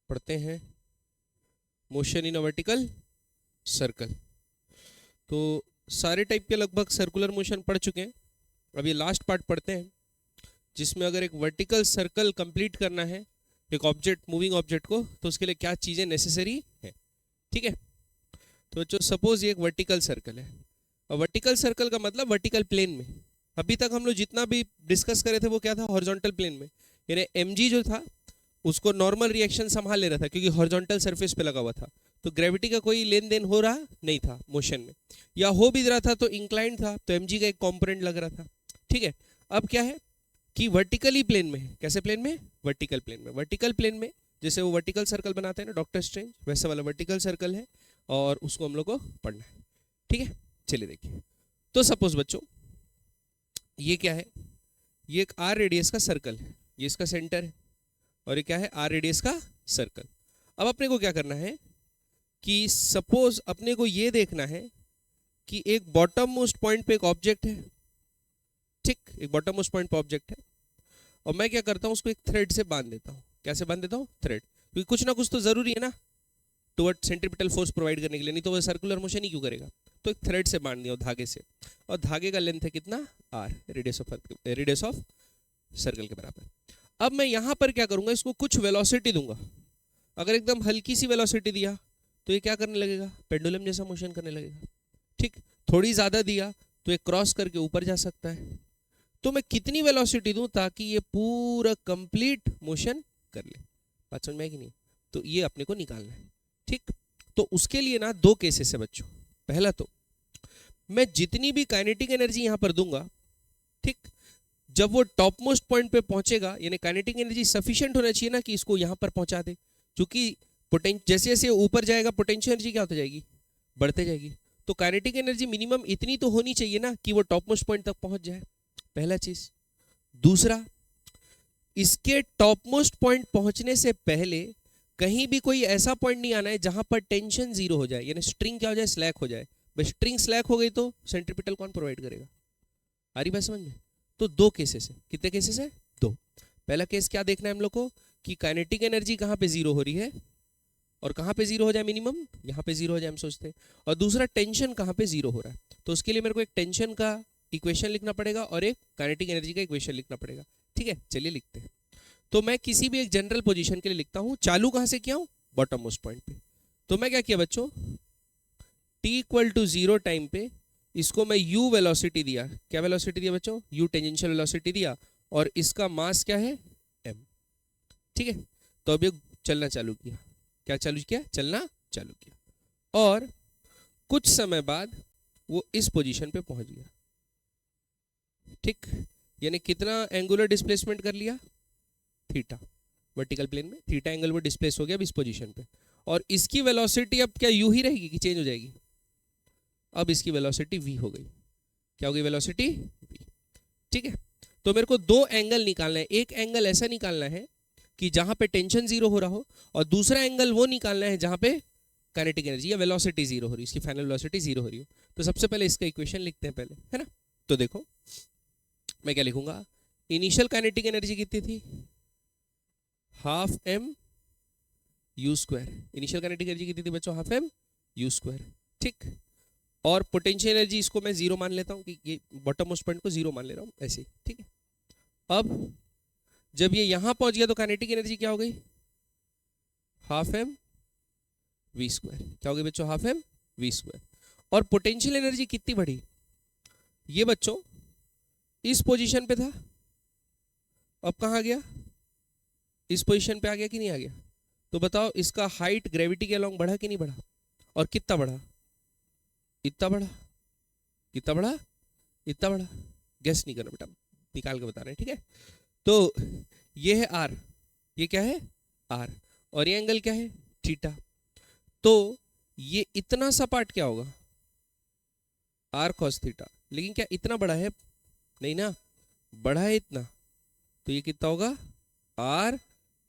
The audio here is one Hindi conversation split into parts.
पढ़ते हैं motion in a vertical circle. तो सारे टाइप के लगभग सर्कुलर मोशन पढ़ चुके हैं। अब ये लास्ट पार्ट पढ़ते हैं जिसमें अगर एक वर्टिकल सर्कल कंप्लीट करना है एक ऑब्जेक्ट, मूविंग ऑब्जेक्ट को, तो उसके लिए क्या चीज़ें नेसेसरी है। ठीक है, तो जो सपोज ये एक वर्टिकल सर्कल है, और वर्टिकल सर्कल का मतलब वर्टिकल प्लेन में। अभी तक हम लोग जितना भी डिस्कस करे थे वो क्या था, हॉरिजॉन्टल प्लेन में। यानी mg जो था उसको नॉर्मल रिएक्शन संभाल ले रहा था क्योंकि हॉरिजॉन्टल सरफेस पे लगा हुआ था, तो ग्रेविटी का कोई लेन देन हो रहा नहीं था मोशन में, या हो भी रहा था तो इंक्लाइंड था, तो mg का एक कॉम्पोनेंट लग रहा था। ठीक है, अब क्या है कि वर्टिकली प्लेन में है। कैसे प्लेन में? वर्टिकल प्लेन में। वर्टिकल प्लेन में जैसे वो वर्टिकल सर्कल बनाते हैं ना डॉक्टर स्ट्रेंज, वैसे वाला वर्टिकल सर्कल है और उसको हम लोग को पढ़ना है। ठीक है, चलिए देखिए। तो सपोज बच्चों ये क्या है, ये एक आर रेडियस का सर्कल है, ये इसका सेंटर है, और ये क्या है, आर रेडियस का सर्कल। अब अपने को क्या करना है कि सपोज अपने को ये देखना है कि एक बॉटम मोस्ट पॉइंट पे एक ऑब्जेक्ट है। ठीक, एक बॉटम मोस्ट पॉइंट पे ऑब्जेक्ट है, और मैं क्या करता हूँ उसको एक थ्रेड से बांध देता हूँ। कैसे बांध देता हूँ? थ्रेड, क्योंकि कुछ ना कुछ तो जरूरी है ना टुवर्ड सेंट्रीपिटल फोर्स प्रोवाइड करने के लिए, नहीं तो वो सर्कुलर मोशन ही क्यों करेगा। तो एक थ्रेड से बांध दिया धागे से, और धागे का लेंथ है कितना, आर, रेडियस ऑफ सर्कल के बराबर। अब मैं यहां पर क्या करूंगा, इसको कुछ वेलोसिटी दूंगा। अगर एकदम हल्की सी वेलोसिटी दिया तो ये क्या करने लगेगा, पेंडुलम जैसा मोशन करने लगेगा। ठीक, थोड़ी ज्यादा दिया तो ये क्रॉस करके ऊपर जा सकता है। तो मैं कितनी वेलोसिटी दूं ताकि ये पूरा कंप्लीट मोशन कर ले। बात समझ में आई कि नहीं? तो ये अपने को निकालना है। ठीक, तो उसके लिए ना दो केसेस है बच्चों। पहला तो मैं जितनी भी काइनेटिक एनर्जी यहां पर दूंगा, ठीक, जब वो टॉप मोस्ट पॉइंट पे पहुंचेगा, यानी काइनेटिक एनर्जी सफिशिएंट होना चाहिए ना कि इसको यहां पर पहुंचा दे, क्योंकि जैसे जैसे ऊपर जाएगा पोटेंशियल एनर्जी क्या होती जाएगी, बढ़ते जाएगी। तो काइनेटिक एनर्जी मिनिमम इतनी तो होनी चाहिए ना कि वो टॉप मोस्ट पॉइंट तक पहुंच जाए, पहला चीज। दूसरा, इसके टॉप मोस्ट पॉइंट पहुंचने से पहले कहीं भी कोई ऐसा पॉइंट नहीं आना है जहां पर टेंशन जीरो हो जाए, यानी स्ट्रिंग क्या हो जाए, स्लैक हो जाए। बस स्ट्रिंग स्लैक हो गई तो सेंट्रीपिटल कौन प्रोवाइड करेगा? आ रही बात समझ में? तो दो केसेस है। कितने केसेस है? दो। पहला केस क्या देखना है हम लोग को कि काइनेटिक एनर्जी कहां पे जीरो हो रही है, और कहां पे जीरो हो जाए, मिनिमम यहां पे जीरो हो जाए हम सोचते हैं। और दूसरा, टेंशन कहां पे जीरो हो रहा है। तो उसके लिए मेरे को एक टेंशन का इक्वेशन लिखना पड़ेगा और एक काइनेटिक एनर्जी का इक्वेशन लिखना पड़ेगा। ठीक है, चलिए लिखते हैं। तो मैं किसी भी एक जनरल पोजीशन के लिए लिखता हूं, चालू कहां से किया हूं, बॉटम मोस्ट पॉइंट पे। तो मैं क्या किया बच्चों, t इक्वल टू 0 टाइम पे इसको मैं u वेलोसिटी दिया। क्या वेलोसिटी दिया बच्चों? u टेंजेंशियल वेलोसिटी दिया, और इसका मास क्या है, m। ठीक है, तो अब ये चलना चालू किया। क्या चालू किया? चलना चालू किया, और कुछ समय बाद वो इस पोजीशन पे पहुंच गया। ठीक, यानी कितना एंगुलर डिस्प्लेसमेंट कर लिया, थीटा। वर्टिकल प्लेन में थीटा एंगल वो डिस्प्लेस हो गया अब इस पोजीशन पे, और इसकी वेलोसिटी अब क्या यू ही रहेगी कि चेंज हो जाएगी? अब इसकी वेलोसिटी v हो गई। क्या हो गई वेलोसिटी? v। ठीक है, तो मेरे को दो एंगल निकालना है। एक एंगल ऐसा निकालना है कि जहां पे टेंशन जीरो हो रहा हो, और दूसरा एंगल वो निकालना है जहां पे काइनेटिक एनर्जी या वेलोसिटी जीरो हो रही है, इसकी फाइनल वेलोसिटी जीरो हो रही हो। तो सबसे पहले इसका इक्वेशन लिखते हैं पहले, है ना। तो देखो मैं क्या लिखूंगा, इनिशियल काइनेटिक एनर्जी कितनी थी, half m u square. Initial kinetic energy कितनी थी बच्चों, हाफ m u स्क्वायर। ठीक, और पोटेंशियल एनर्जी इसको मैं जीरो मान लेता हूं कि ये बॉटम मोस्ट पॉइंट को जीरो मान ले रहा हूं ऐसे। ठीक है, अब जब ये यहां पहुंच गया तो काइनेटिक एनर्जी क्या हो गई, हाफ m v स्क्वायर। क्या हो गई बच्चों, हाफ m v स्क्वायर। और पोटेंशियल एनर्जी कितनी बढ़ी, ये बच्चों इस पोजीशन पे था, अब कहां गया, इस पोजीशन पे आ गया कि नहीं आ गया? तो बताओ इसका हाइट ग्रेविटी के अलोंग बढ़ा कि नहीं बढ़ा, और कितना बढ़ा, इतना बढ़ा, कितना बढ़ा, इतना बढ़ा। गेस नहीं करना बेटा, निकाल के बता रहे हैं। ठीक है, तो ये है आर, ये क्या है, आर, और ये एंगल क्या है, थीटा। तो ये इतना सा पार्ट क्या होगा, आर कॉस थीटा। लेकिन क्या इतना बड़ा है, नहीं ना, बड़ा है इतना, तो ये कितना होगा, r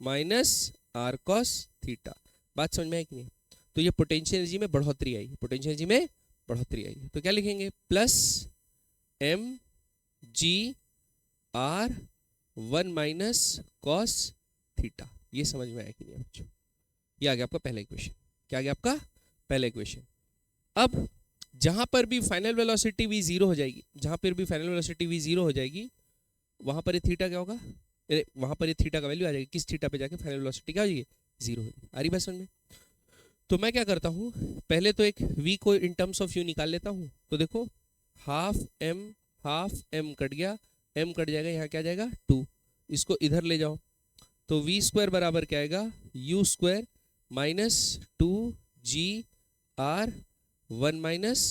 minus r cos theta. बात समझ में आई कि नहीं? तो ये पोटेंशियल एनर्जी में बढ़ोतरी आई, पोटेंशियल एनर्जी में बढ़ोतरी आई। तो क्या लिखेंगे, plus m g r 1 minus cos theta. ये समझ में आया कि नहीं बच्चों? ये आ गया आपका पहला इक्वेशन। क्या आ गया आपका पहला इक्वेशन। अब जहां पर भी फाइनल वेलोसिटी v जीरो हो जाएगी, जहां पर भी फाइनल वेलोसिटी v जीरो हो जाएगी, वहां पर ये थीटा क्या होगा, वहां पर ये थीटा का वैल्यू आ जाएगी, किस थीटा पे जाके फाइनल वेलोसिटी क्या हो जाएगी, जीरो होगी। आ रही बात समझ में? तो मैं क्या करता हूँ, पहले तो एक v को इन टर्म्स ऑफ u निकाल लेता हूँ। तो देखो हाफ m कट गया, m कट जाएगा, यहाँ क्या जाएगा 2, इसको इधर ले जाओ तो v स्क्वायर बराबर क्या आएगा, u square minus 2g r 1 minus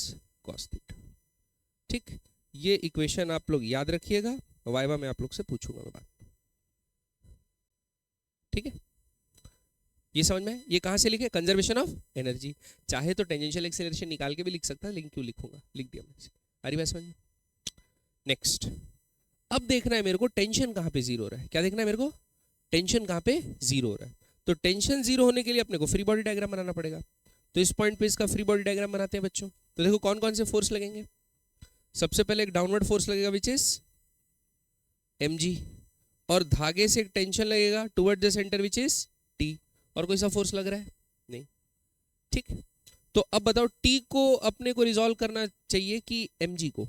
cos theta. ठीक, ये इक्वेशन आप लोग याद रखिएगा, वाइवा में आप लोग से पूछूंगा मैं बात। ठीक है, ये समझ में? ये कहां से लिखे, कंजर्वेशन ऑफ एनर्जी। चाहे तो टेंजेंशियल एक्सेलरेशन निकाल के भी लिख सकता है, लेकिन क्यों लिखूंगा, लिख दिया मैंने। आ रही बात समझ में? नेक्स्ट, अब देखना है मेरे को टेंशन कहां पे जीरो हो रहा है। क्या देखना है मेरे को, टेंशन कहां पे जीरो हो रहा है। तो टेंशन जीरो होने के लिए अपने को फ्री बॉडी डायग्राम बनाना पड़ेगा। तो इस पॉइंट पे इसका फ्री बॉडी डायग्राम बनाते हैं बच्चों। तो देखो कौन कौन से फोर्स लगेंगे। सबसे पहले एक डाउनवर्ड फोर्स लगेगा विच इज mg, और धागे से एक टेंशन लगेगा toward the centre which is t। और कोई सा फोर्स लग रहा है नहीं। ठीक, तो अब बताओ t को अपने को रिजॉल्व करना चाहिए कि mg को,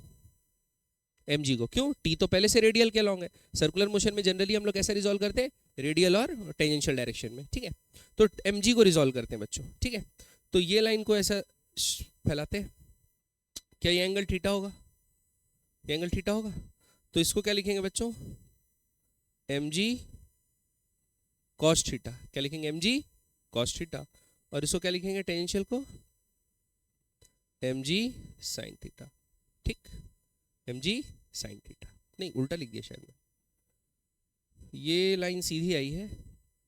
mg को। क्यों, t तो पहले से रेडियल के अलॉन्ग है। सर्कुलर मोशन में जनरली हम लोग कैसे रिजॉल्व करते हैं, रेडियल और टेंजेंशियल डायरेक्शन में। ठीक है, तो mg को रिजॉल्व करते हैं बच्चों। ठीक है, तो ये लाइन को ऐसा फैलाते हैं, क्या ये एंगल थीटा होगा, ये एंगल थीटा होगा। तो इसको क्या लिखेंगे बच्चों, mg cos थीटा। क्या लिखेंगे, mg cos थीटा। और इसको क्या लिखेंगे, टेंजेंशियल को mg sin थीटा। ठीक, mg sin थीटा, नहीं उल्टा लिख दिया शायद मैं, ये लाइन सीधी आई है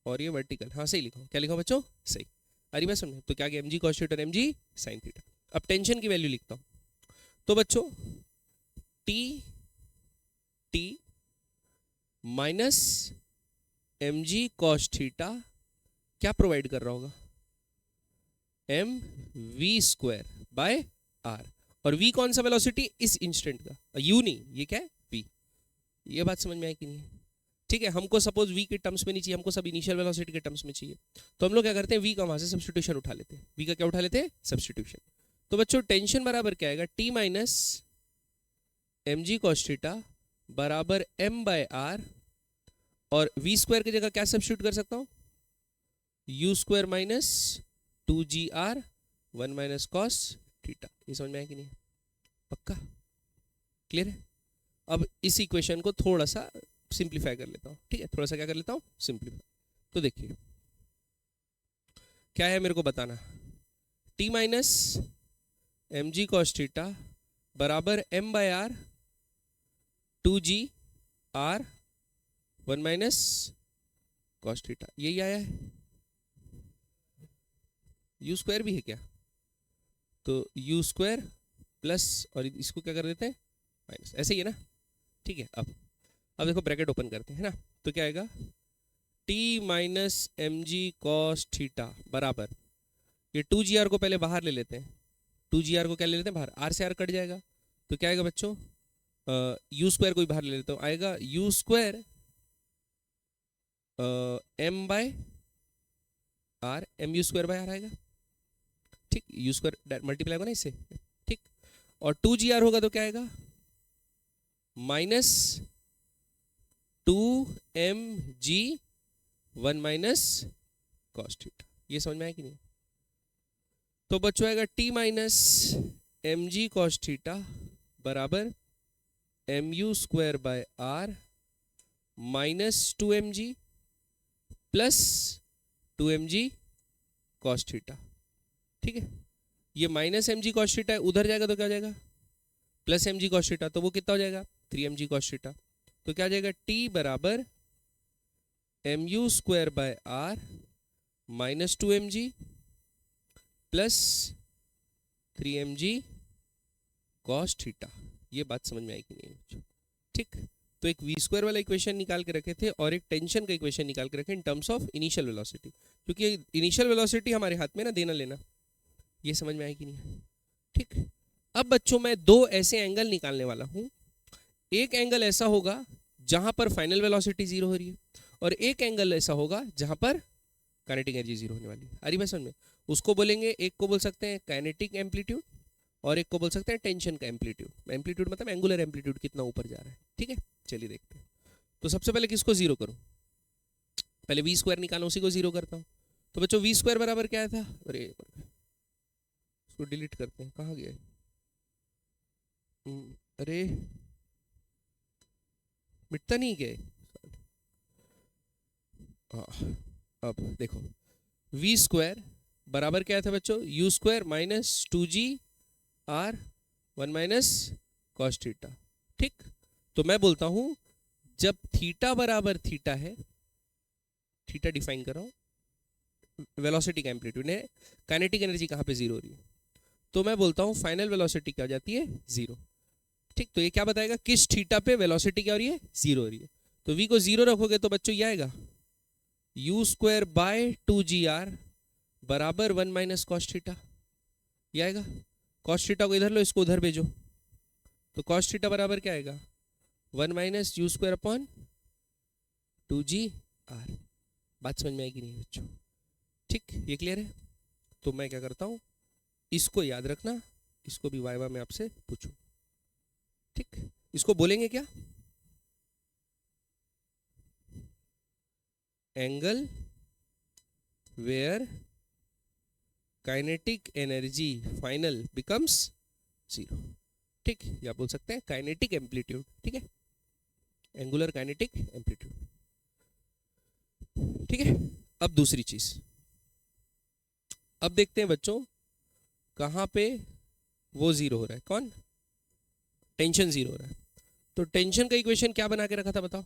और ये वर्टिकल, हाँ सही लिखो। क्या लिखो बच्चों, सही। अरे बात सुन, तो क्या गया, mg cos थीटा और mg sin थीटा। अब टेंशन की वैल्यू लिखता हूं। तो बच्चों t minus mg cos theta क्या प्रोवाइड कर रहा होगा, mv स्क्वायर बाय r। और v कौन सा वेलोसिटी, इस इंस्टेंट का, u नहीं, ये क्या है v। ये बात समझ में आई कि नहीं? ठीक है, हमको सपोज v के टर्म्स में नहीं चाहिए, हमको सब इनिशियल वेलोसिटी के टर्म्स में चाहिए। तो हम लोग क्या करते हैं, v का वहां से सब्स्टिट्यूशन उठा लेते हैं। v का क्या उठा लेते हैं, सब्स्टिट्यूशन। तो बच्चों टेंशन बराबर क्या आएगा, t minus mg cos theta बराबर m बाय r, और v स्क्वायर की जगह क्या सब्स्टिट्यूट कर सकता हूं, u square minus 2gr 1 minus cos theta. ये समझ में आया कि नहीं, पक्का क्लियर है? अब इस इक्वेशन को थोड़ा सा सिंप्लीफाई कर लेता हूं। ठीक है, थोड़ा सा क्या कर लेता हूं, सिंप्लीफाई। तो देखिए क्या है मेरे को बताना, t minus mg cos theta बराबर m bye r 2g r 1 minus cos theta. यही आया है, u स्क्वायर भी है क्या, तो u स्क्वायर प्लस, और इसको क्या कर देते हैं माइनस, ऐसे ही है ना। ठीक है, अब देखो ब्रैकेट ओपन करते हैं ना, तो क्या आएगा, t minus mg cos theta बराबर, ये 2gr को पहले बाहर ले लेते हैं, 2gr को क्या ले लेते हैं बाहर, r से r कट जाएगा। तो क्या आएगा बच्चों, u स्क्वायर को भी बाहर ले लेता हूँ, आएगा u square m bye r, mu square by r आएगा। ठीक, u स्क्वायर मल्टीप्लाई होगा ना इससे। ठीक, और 2gr होगा तो क्या आएगा, minus 2mg 1 minus cos theta. ये समझ में आया कि नहीं? तो बच्चों आएगा t minus mg cos theta बराबर mu square by r minus 2mg plus 2mg cos theta. ठीक है, ये माइनस mg cos थीटा है, उधर जाएगा तो क्या हो जाएगा, प्लस mg cos थीटा। तो वो कितना हो जाएगा, 3mg cos थीटा। तो क्या हो जाएगा, t बराबर mu square by r minus 2mg plus 3mg cos theta. ये बात समझ में आई कि नहीं? ठीक, तो एक v स्क्वायर वाला इक्वेशन निकाल के रखे थे और एक टेंशन का इक्वेशन निकाल के रखे in terms of initial velocity, क्योंकि इनिशियल वेलोसिटी हमारे हाथ में ना, देना लेना। ये समझ में आई कि नहीं? ठीक, अब बच्चों मैं दो ऐसे एंगल निकालने वाला हूं। एक एंगल ऐसा होगा जहां पर फाइनल वेलोसिटी जीरो हो रही है, और एक एंगल ऐसा होगा जहां पर काइनेटिक एनर्जी जीरो होने वाली है। आ रही बात समझ में? उसको बोलेंगे, एक को बोल सकते हैं काइनेटिक एम्पलीट्यूड और एक को बोल सकते हैं टेंशन का एम्पलीट्यूड। एम्पलीट्यूड मतलब एंगुलर एम्पलीट्यूड, कितना ऊपर जा रहा है। ठीक है, चलिए देखते हैं। तो सबसे पहले किसको जीरो करूं? पहले वी स्क्वायर निकालो, उसी को जीरो करता हूं। तो बच्चों वी स्क्वायर बराबर क्या था? अरे इसको डिलीट करते हैं, कहाँ गया? अरे मिटता नहीं क्या? अब देखो, वी स्क्वायर बराबर क्या था बच्चों? U square minus 2g r 1 minus cos theta. ठीक, तो मैं बोलता हूं जब थीटा बराबर थीटा है, थीटा डिफाइन कर रहा हूं, वेलोसिटी का एम्पलीट्यूड है, काइनेटिक एनर्जी कहां पे जीरो हो रही है, तो मैं बोलता हूं फाइनल वेलोसिटी क्या हो जाती है? जीरो। ठीक, तो ये क्या बताएगा किस थीटा पे वेलोसिटी क्या हो रही है? जीरो हो रही है। तो v को जीरो रखोगे तो बच्चों ये आएगा यू स्क्वायर बाय 2gr बराबर 1 माइनस कॉस थीटा। ये आएगा, कॉस थीटा को इधर लो, इसको उधर भेजो, तो कॉस थीटा बराबर क्या आएगा? 1 minus u square upon 2gr। बात समझ में आएगी नहीं बच्चों? ठीक, ये क्लियर है? तो मैं क्या करता हूं, इसको याद रखना, इसको भी वाइवा में आपसे पूछूं। ठीक, इसको बोलेंगे क्या? Angle where kinetic energy final becomes zero. ठीक, या बोल सकते हैं काइनेटिक एम्पलीट्यूड। ठीक है, एंगुलर काइनेटिक एम्पलीट्यूड। ठीक है, अब दूसरी चीज, अब देखते हैं बच्चों कहां पे वो जीरो हो रहा है। कौन? टेंशन जीरो हो रहा है। तो टेंशन का इक्वेशन क्या बना के रखा था बताओ?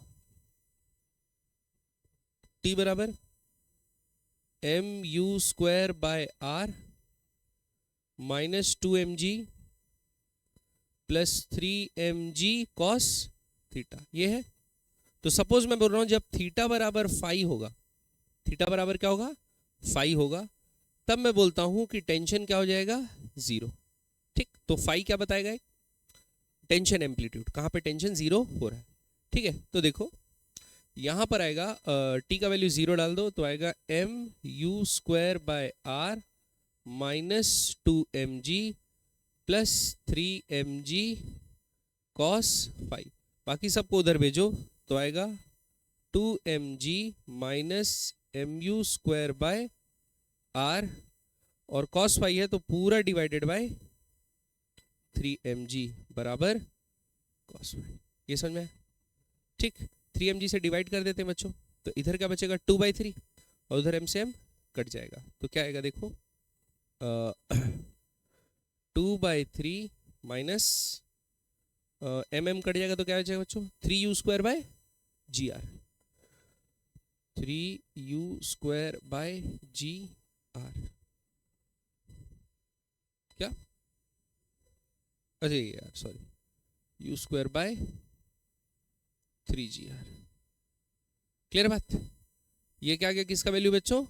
T बराबर m u square by r minus 2mg plus 3mg cos theta, ये है। तो सपोज मैं बोल रहा हूं जब थीटा बराबर फाइव होगा, थीटा बराबर क्या होगा? फाइव होगा, तब मैं बोलता हूं कि टेंशन क्या हो जाएगा? जीरो। ठीक, तो फाइव क्या बताएगा? टेंशन एम्पलीट्यूड, कहां पे टेंशन जीरो हो रहा है। ठीक है, तो देखो यहां पर आएगा टी का वैल्यू जीरो डाल दो तो आएगा m u square by r minus 2mg plus 3mg cos 5। बाकी सबको उधर भेजो तो आएगा 2mg minus m u square by r, और कॉस 5 है तो पूरा डिवाइडेड बाय 3mg बराबर कॉस 5। ये समझ में आया? ठीक, 3mg से डिवाइड कर देते हैं बच्चों, तो इधर क्या बचेगा? 2/3 और उधर m से m कट जाएगा, तो क्या आएगा देखो 2/3 माइनस mm कट जाएगा तो क्या बचेगा बच्चों? 3u square by g r, 3u square by g r. क्या? अरे यार sorry, u square by 3gr। Clear बात? ये क्या गया किसका वैल्यू बच्चों?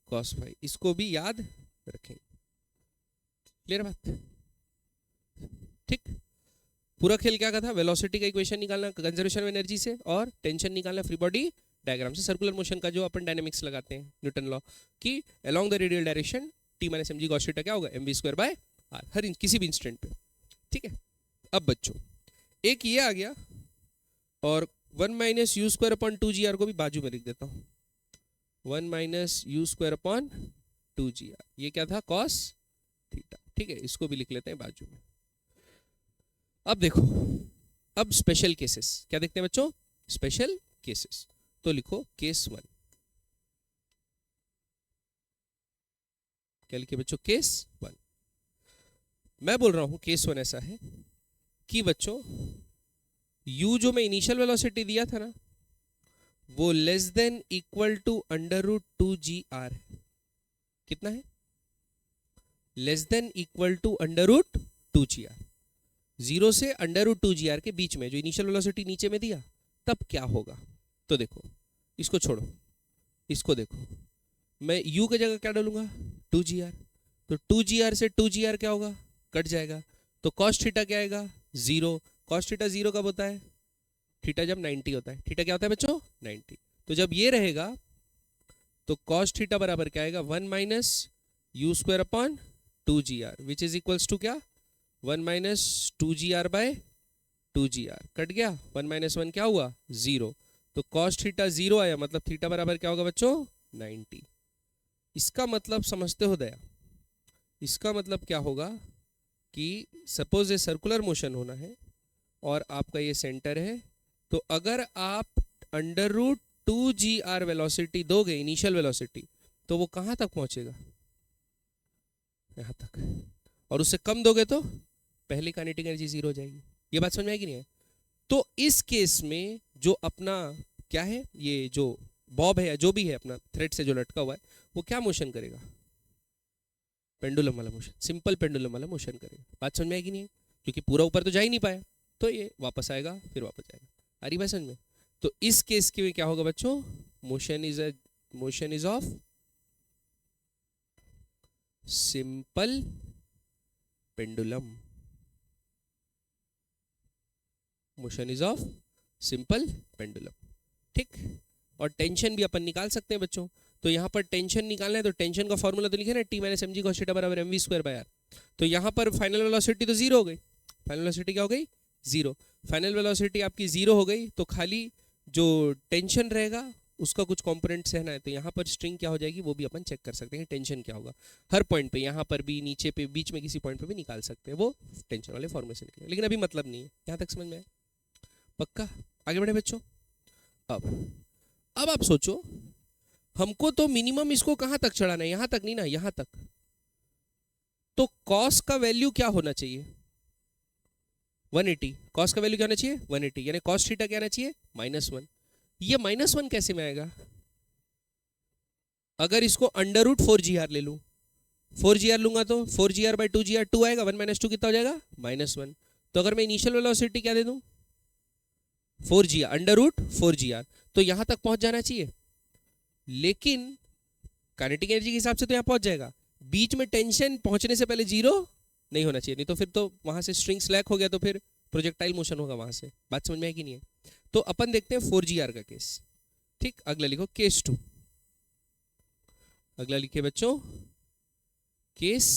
cos 5। इसको भी याद रखेंगे। क्लियर बात? ठीक, पूरा खेल क्या था? वेलोसिटी का इक्वेशन निकालना कंजर्वेशन ऑफ एनर्जी से और टेंशन निकालना फ्री बॉडी डायग्राम से। सर्कुलर मोशन का जो अपन डायनेमिक्स लगाते हैं न्यूटन लॉ कि along the radial direction t minus mg cos theta क्या होगा? mv स्क्वायर बाय r, हर किसी भी इंस्टेंट पे। ठीक है, अब बच्चों एक ये आ गया और 1 minus u square upon 2gr को भी बाजू में लिख देता हूं, 1 minus u square upon 2gr। ये क्या था? cos theta. ठीक है, इसको भी लिख लेते हैं बाजू में। अब देखो, अब स्पेशल केसेस क्या देखते हैं बच्चों? Special cases. तो लिखो केस 1। क्या लिखे बच्चों? केस 1। मैं बोल रहा हूं केस 1 ऐसा है कि बच्चों u जो मैं इनिशियल वेलोसिटी दिया था ना, वो less than equal to under root 2gr है। कितना है? Less than equal to under root 2gr। Zero से अंडर रूट 2gr के बीच में जो इनिशियल वेलोसिटी नीचे में दिया, तब क्या होगा? तो देखो, इसको छोड़ो, इसको देखो, मैं u की जगह क्या डालूंगा? 2gr। तो 2gr से 2gr क्या होगा? कट जाएगा, तो cos थीटा क्या आएगा? जीरो। cos थीटा जीरो कब होता है? थीटा जब 90 होता है। थीटा क्या होता है बच्चों? 90। तो जब ये रहेगा तो कॉस थीटा बराबर क्या आएगा, 1 minus u square upon 2gr which is equals to क्या, 1 minus 2gr bye 2gr। Cut गया, 1 माइनस 1 क्या हुआ, 0। तो कॉस थीटा 0 आया, मतलब थीटा बराबर क्या होगा बच्चों, 90। इसका मतलब समझते हो दया, इसका मतलब क्या होगा कि सपोज ये सर्कुलर मोशन होना है और आपका ये सेंटर है, तो अगर आप अंडर रूट 2gr वेलोसिटी दोगे, इनिशियल वेलोसिटी, तो वो कहाँ तक पहुंचेगा, यहाँ तक, और उससे कम दोगे तो पहली काइनेटिक एनर्जी 0 हो जाएगी। ये बात समझ में आएगी नहीं है? तो इस केस में जो अपना क्या है, ये जो बॉब है या जो भी है अपना थ्रेड से जो लटका हुआ है, वो क्या मोशन करेगा, पेंडुलम वाला मोशन, सिंपल पेंडुलम वाला मोशन करेगा। बात समझ में आएगी नहीं है? क्योंकि पूरा ऊपर तो जा ही नहीं पाया, तो ये वापस आएगा, फिर वापस जाएगा। आ रही बात समझ में? तो इस केस के में क्या होगा बच्चों, motion is of simple pendulum, motion is of simple pendulum. ठीक, और टेंशन भी अपन निकाल सकते हैं बच्चों। तो यहाँ पर टेंशन निकालना है, तो टेंशन का फॉर्मूला तो लिखे ना, T minus m g cos theta बराबर m v square by r. तो यहाँ पर फाइनल वेलोसिटी तो 0 हो गई, फाइनल वेलोसिटी क्या हो गई, 0। फाइनल वेलोसिटी आपकी 0 हो गई, तो खाली जो टेंशन रहेगा उसका कुछ कंपोनेंट सहना है, तो यहाँ पर स्ट्रिंग क्या हो जाएगी वो भी अपन चेक कर सकते हैं, टेंशन क्या होगा। हर पॉइंट पे, यहाँ पर भी, नीचे पे, बीच में किसी पॉइंट पे भी निकाल सकते हैं वो टेंशन वाले फॉर्मूले से निकले, लेकिन अभी मतलब नहीं है। यहाँ तक समझ में आया? पक्का? आगे बढ़े बच्चों। अब आप सोचो, हमको तो मिनिमम इसको कहां तक चढ़ाना है, यहां तक नहीं ना, यहां तक। तो कॉस का वैल्यू क्या होना चाहिए, 180। कॉस का वैल्यू क्या होना चाहिए, 180, यानी कॉस थीटा क्या आना चाहिए, -1। ये -1 कैसे में आएगा, अगर इसको अंडर रूट 4gr ले लूं, 4gr लूंगा तो 4gr बाई 2gr 2 आएगा, 1 माइनस 2 कितना हो जाएगा, -1। तो अगर मैं इनिशियल वेलोसिटी क्या दे दूं, 4gr अंडर रूट 4gr, तो यहां तक पहुंच जाना चाहिए। लेकिन काइनेटिक एनर्जी के हिसाब से तो यहाँ पहुंच जाएगा, बीच में टेंशन पहुंचने से पहले 0 नहीं होना चाहिए, नहीं तो फिर तो वहां से स्ट्रिंग स्लैक हो गया, तो फिर प्रोजेक्टाइल मोशन होगा वहां से। बात समझ में है कि नहीं है? तो अपन देखते हैं 4gr का केस। ठीक, अगला लिखो केस 2। अगला लिखिए बच्चों केस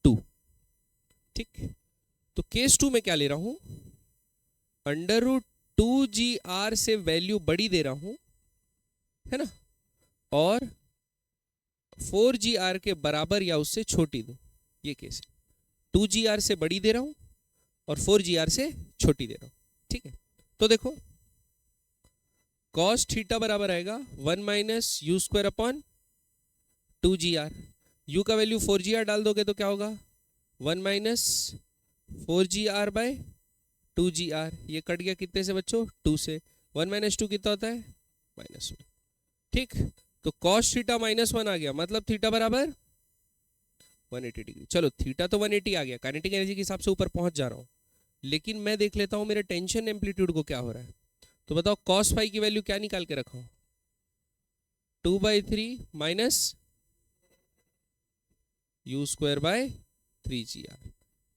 2। ठीक, तो केस 2 में क्या ले रहा हूं, अंडर रूट 2gr से वैल्यू बड़ी दे रहा हूं, है ना, और 4gr के बराबर या उससे छोटी दो, ये केस है। 2gr से बड़ी दे रहा हूं और 4gr से छोटी दे रहा हूं। ठीक है, तो देखो cos थीटा बराबर आएगा 1 minus u square upon 2gr। u का वैल्यू 4gr डाल दोगे तो क्या होगा, 1 माइनस 4gr बाय 2gr। ये कट गया कितने से बच्चों, 2 से। 1 माइनस 2 कितना होता है, -1। ठीक, तो cos थीटा -1 आ गया, मतलब थीटा बराबर 180 डिग्री। चलो थीटा तो 180 आ गया, काइनेटिक एनर्जी के हिसाब से ऊपर पहुंच जा रहा हूं, लेकिन मैं देख लेता हूं मेरे टेंशन एम्पलीट्यूड को क्या हो रहा है। तो बताओ cos फाई की वैल्यू क्या निकाल के रखा हूं, 2/3 minus u square by 3gr।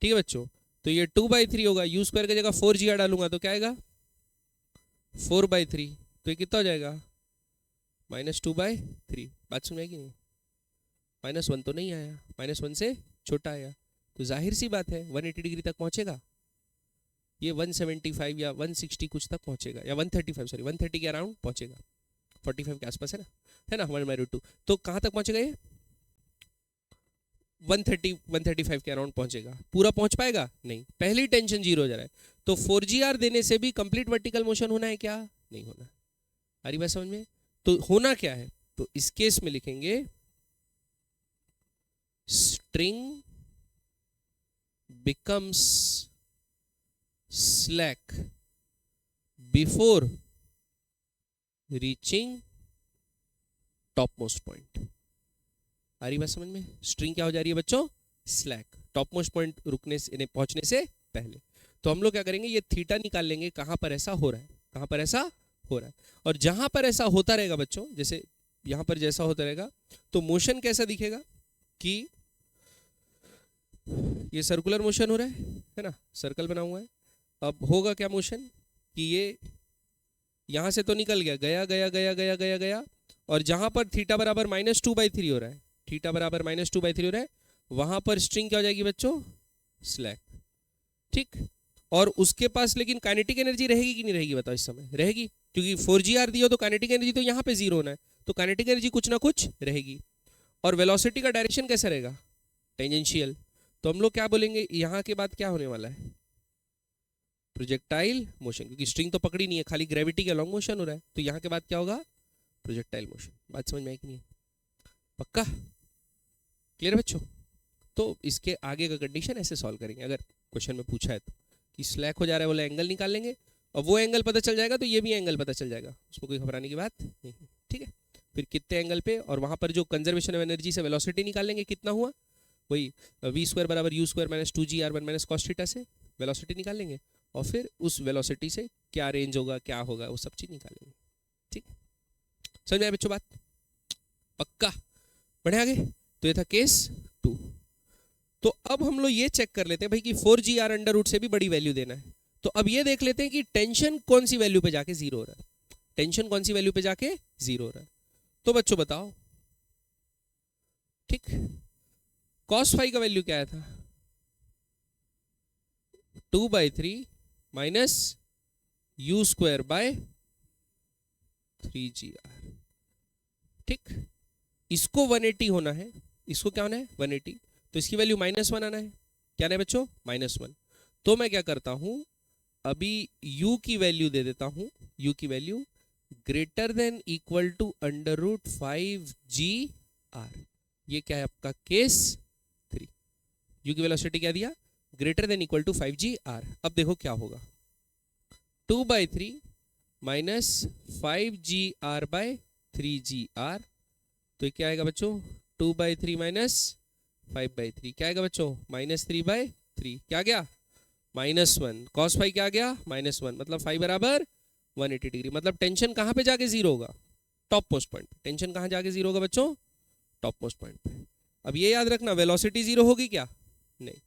ठीक है बच्चों, तो ये 2/3 होगा, यू स्क्वायर की जगह 4gr डालूंगा तो क्या आएगा, 4/3। तो ये कितना हो जाएगा, -2/3। बात सुन आएगी नहीं, -1 तो नहीं आया, -1 से छोटा आया, तो जाहिर सी बात है 180 डिग्री तक पहुंचेगा, ये 175 या 160 कुछ तक पहुंचेगा, या 135, सॉरी 130 के अराउंड पहुंचेगा, 45 के आसपास है ना, 1/2। तो कहां तक पहुंचेगा ये, 130 135 के अराउंड पहुंचेगा। पूरा पहुंच पाएगा नहीं, पहली टेंशन 0 हो जा रहा है। तो 4gr देने से भी कंप्लीट वर्टिकल मोशन होना है क्या, नहीं होना। आ रही बात समझ में? तो होना क्या है, तो इस केस में लिखेंगे string becomes slack before reaching topmost point. आ रही बात समझ में? स्ट्रिंग क्या हो जा रही है बच्चों, स्लैक, टॉप मोस्ट पॉइंट रुकने से, पहुंचने से पहले। तो हम लोग क्या करेंगे, ये थीटा निकाल लेंगे कहां पर ऐसा हो रहा है, कहां पर ऐसा हो रहा है। और जहां पर ऐसा होता रहेगा बच्चों, जैसे यहां पर जैसा होता रहेगा, तो मोशन कैसा दिखेगा कि ये सर्कुलर मोशन हो रहा है ना, सर्कल बना हुआ है। अब होगा क्या मोशन कि ये यहां से तो निकल गया, गया गया गया गया गया गया, और जहां पर थीटा बराबर -2/3 हो रहा है, थीटा बराबर -2/3 हो रहा है, वहां पर स्ट्रिंग क्या हो जाएगी बच्चों, स्लैक। ठीक, और उसके पास लेकिन काइनेटिक एनर्जी रहेगी कि नहीं रहेगी बताओ, इस समय रहेगी, क्योंकि 4gr दिया तो काइनेटिक एनर्जी तो यहाँ पे 0 होना है, तो काइनेटिक एनर्जी कुछ ना कुछ रहेगी। और वेलोसिटी का डायरेक्शन कैसा रहेगा, टेंजेंशियल। तो हम लोग क्या बोलेंगे, यहाँ के बाद क्या होने वाला है, प्रोजेक्टाइल मोशन, क्योंकि स्ट्रिंग तो पकड़ी नहीं है, खाली ग्रेविटी का लॉन्ग मोशन हो रहा है, तो यहाँ के बाद क्या होगा, प्रोजेक्टाइल मोशन। बात समझ में आई कि नहीं, पक्का क्लियर बच्चों। तो इसके आगे का कंडीशन ऐसे सॉल्व करेंगे, अगर क्वेश्चन में पूछा है तो, कि स्लैक हो जा रहा है बोले एंगल निकाल लेंगे, और वो एंगल पता चल जाएगा तो ये भी एंगल पता चल जाएगा, उसमें कोई घबराने की बात नहीं। ठीक है, फिर कितने एंगल पे, और वहां पर जो कंजर्वेशन ऑफ एनर्जी से वेलोसिटी निकाल लेंगे, कितना हुआ, वही v² बराबर u² - 2gr1 - cos थीटा से वेलोसिटी निकाल लेंगे, और फिर उस वेलोसिटी से क्या रेंज होगा, क्या होगा, वो सब चीज निकालेंगे। ठीक, समझ में आया बच्चों बात, पक्का। बढ़े आगे, तो ये था केस 2। तो अब हम लोग ये चेक कर लेते हैं भाई कि 4gr अंडर रूट से भी बड़ी वैल्यू देना है, तो अब ये देख लेते हैं कि टेंशन कौन सी वैल्यू पे जाके 0 हो रहा है, टेंशन कौन सी वैल्यू पे जाके 0 हो रहा है। तो बच्चों बताओ, ठीक, cos फाई का वैल्यू क्या आया था, 2/3 माइनस u² / 3gr। ठीक, इसको 180 होना है, इसको क्या होना है 180, तो इसकी वैल्यू -1 आना है, क्या ना है बच्चों, -1। तो मैं क्या करता हूं, अभी u की वैल्यू दे देता हूं, u की value greater than equal to under root 5gr। ये क्या है आपका केस 3, u की वेलोसिटी क्या दिया, greater than equal to 5gr। अब देखो क्या होगा, 2/3 माइनस 5gr/3gr, तो क्या आएगा बच्चों, 2/3 माइनस 5/3, क्या आएगा बच्चों, -3/3, क्या गया, -1, cos फाई क्या आ गया, -1, मतलब फाई बराबर 180 डिग्री। मतलब टेंशन कहां पे जाके 0 होगा, टॉप मोस्ट पॉइंट। टेंशन कहां जाके 0 होगा बच्चों, टॉप मोस्ट पॉइंट पे। अब ये याद रखना, वेलोसिटी 0 होगी क्या, नहीं,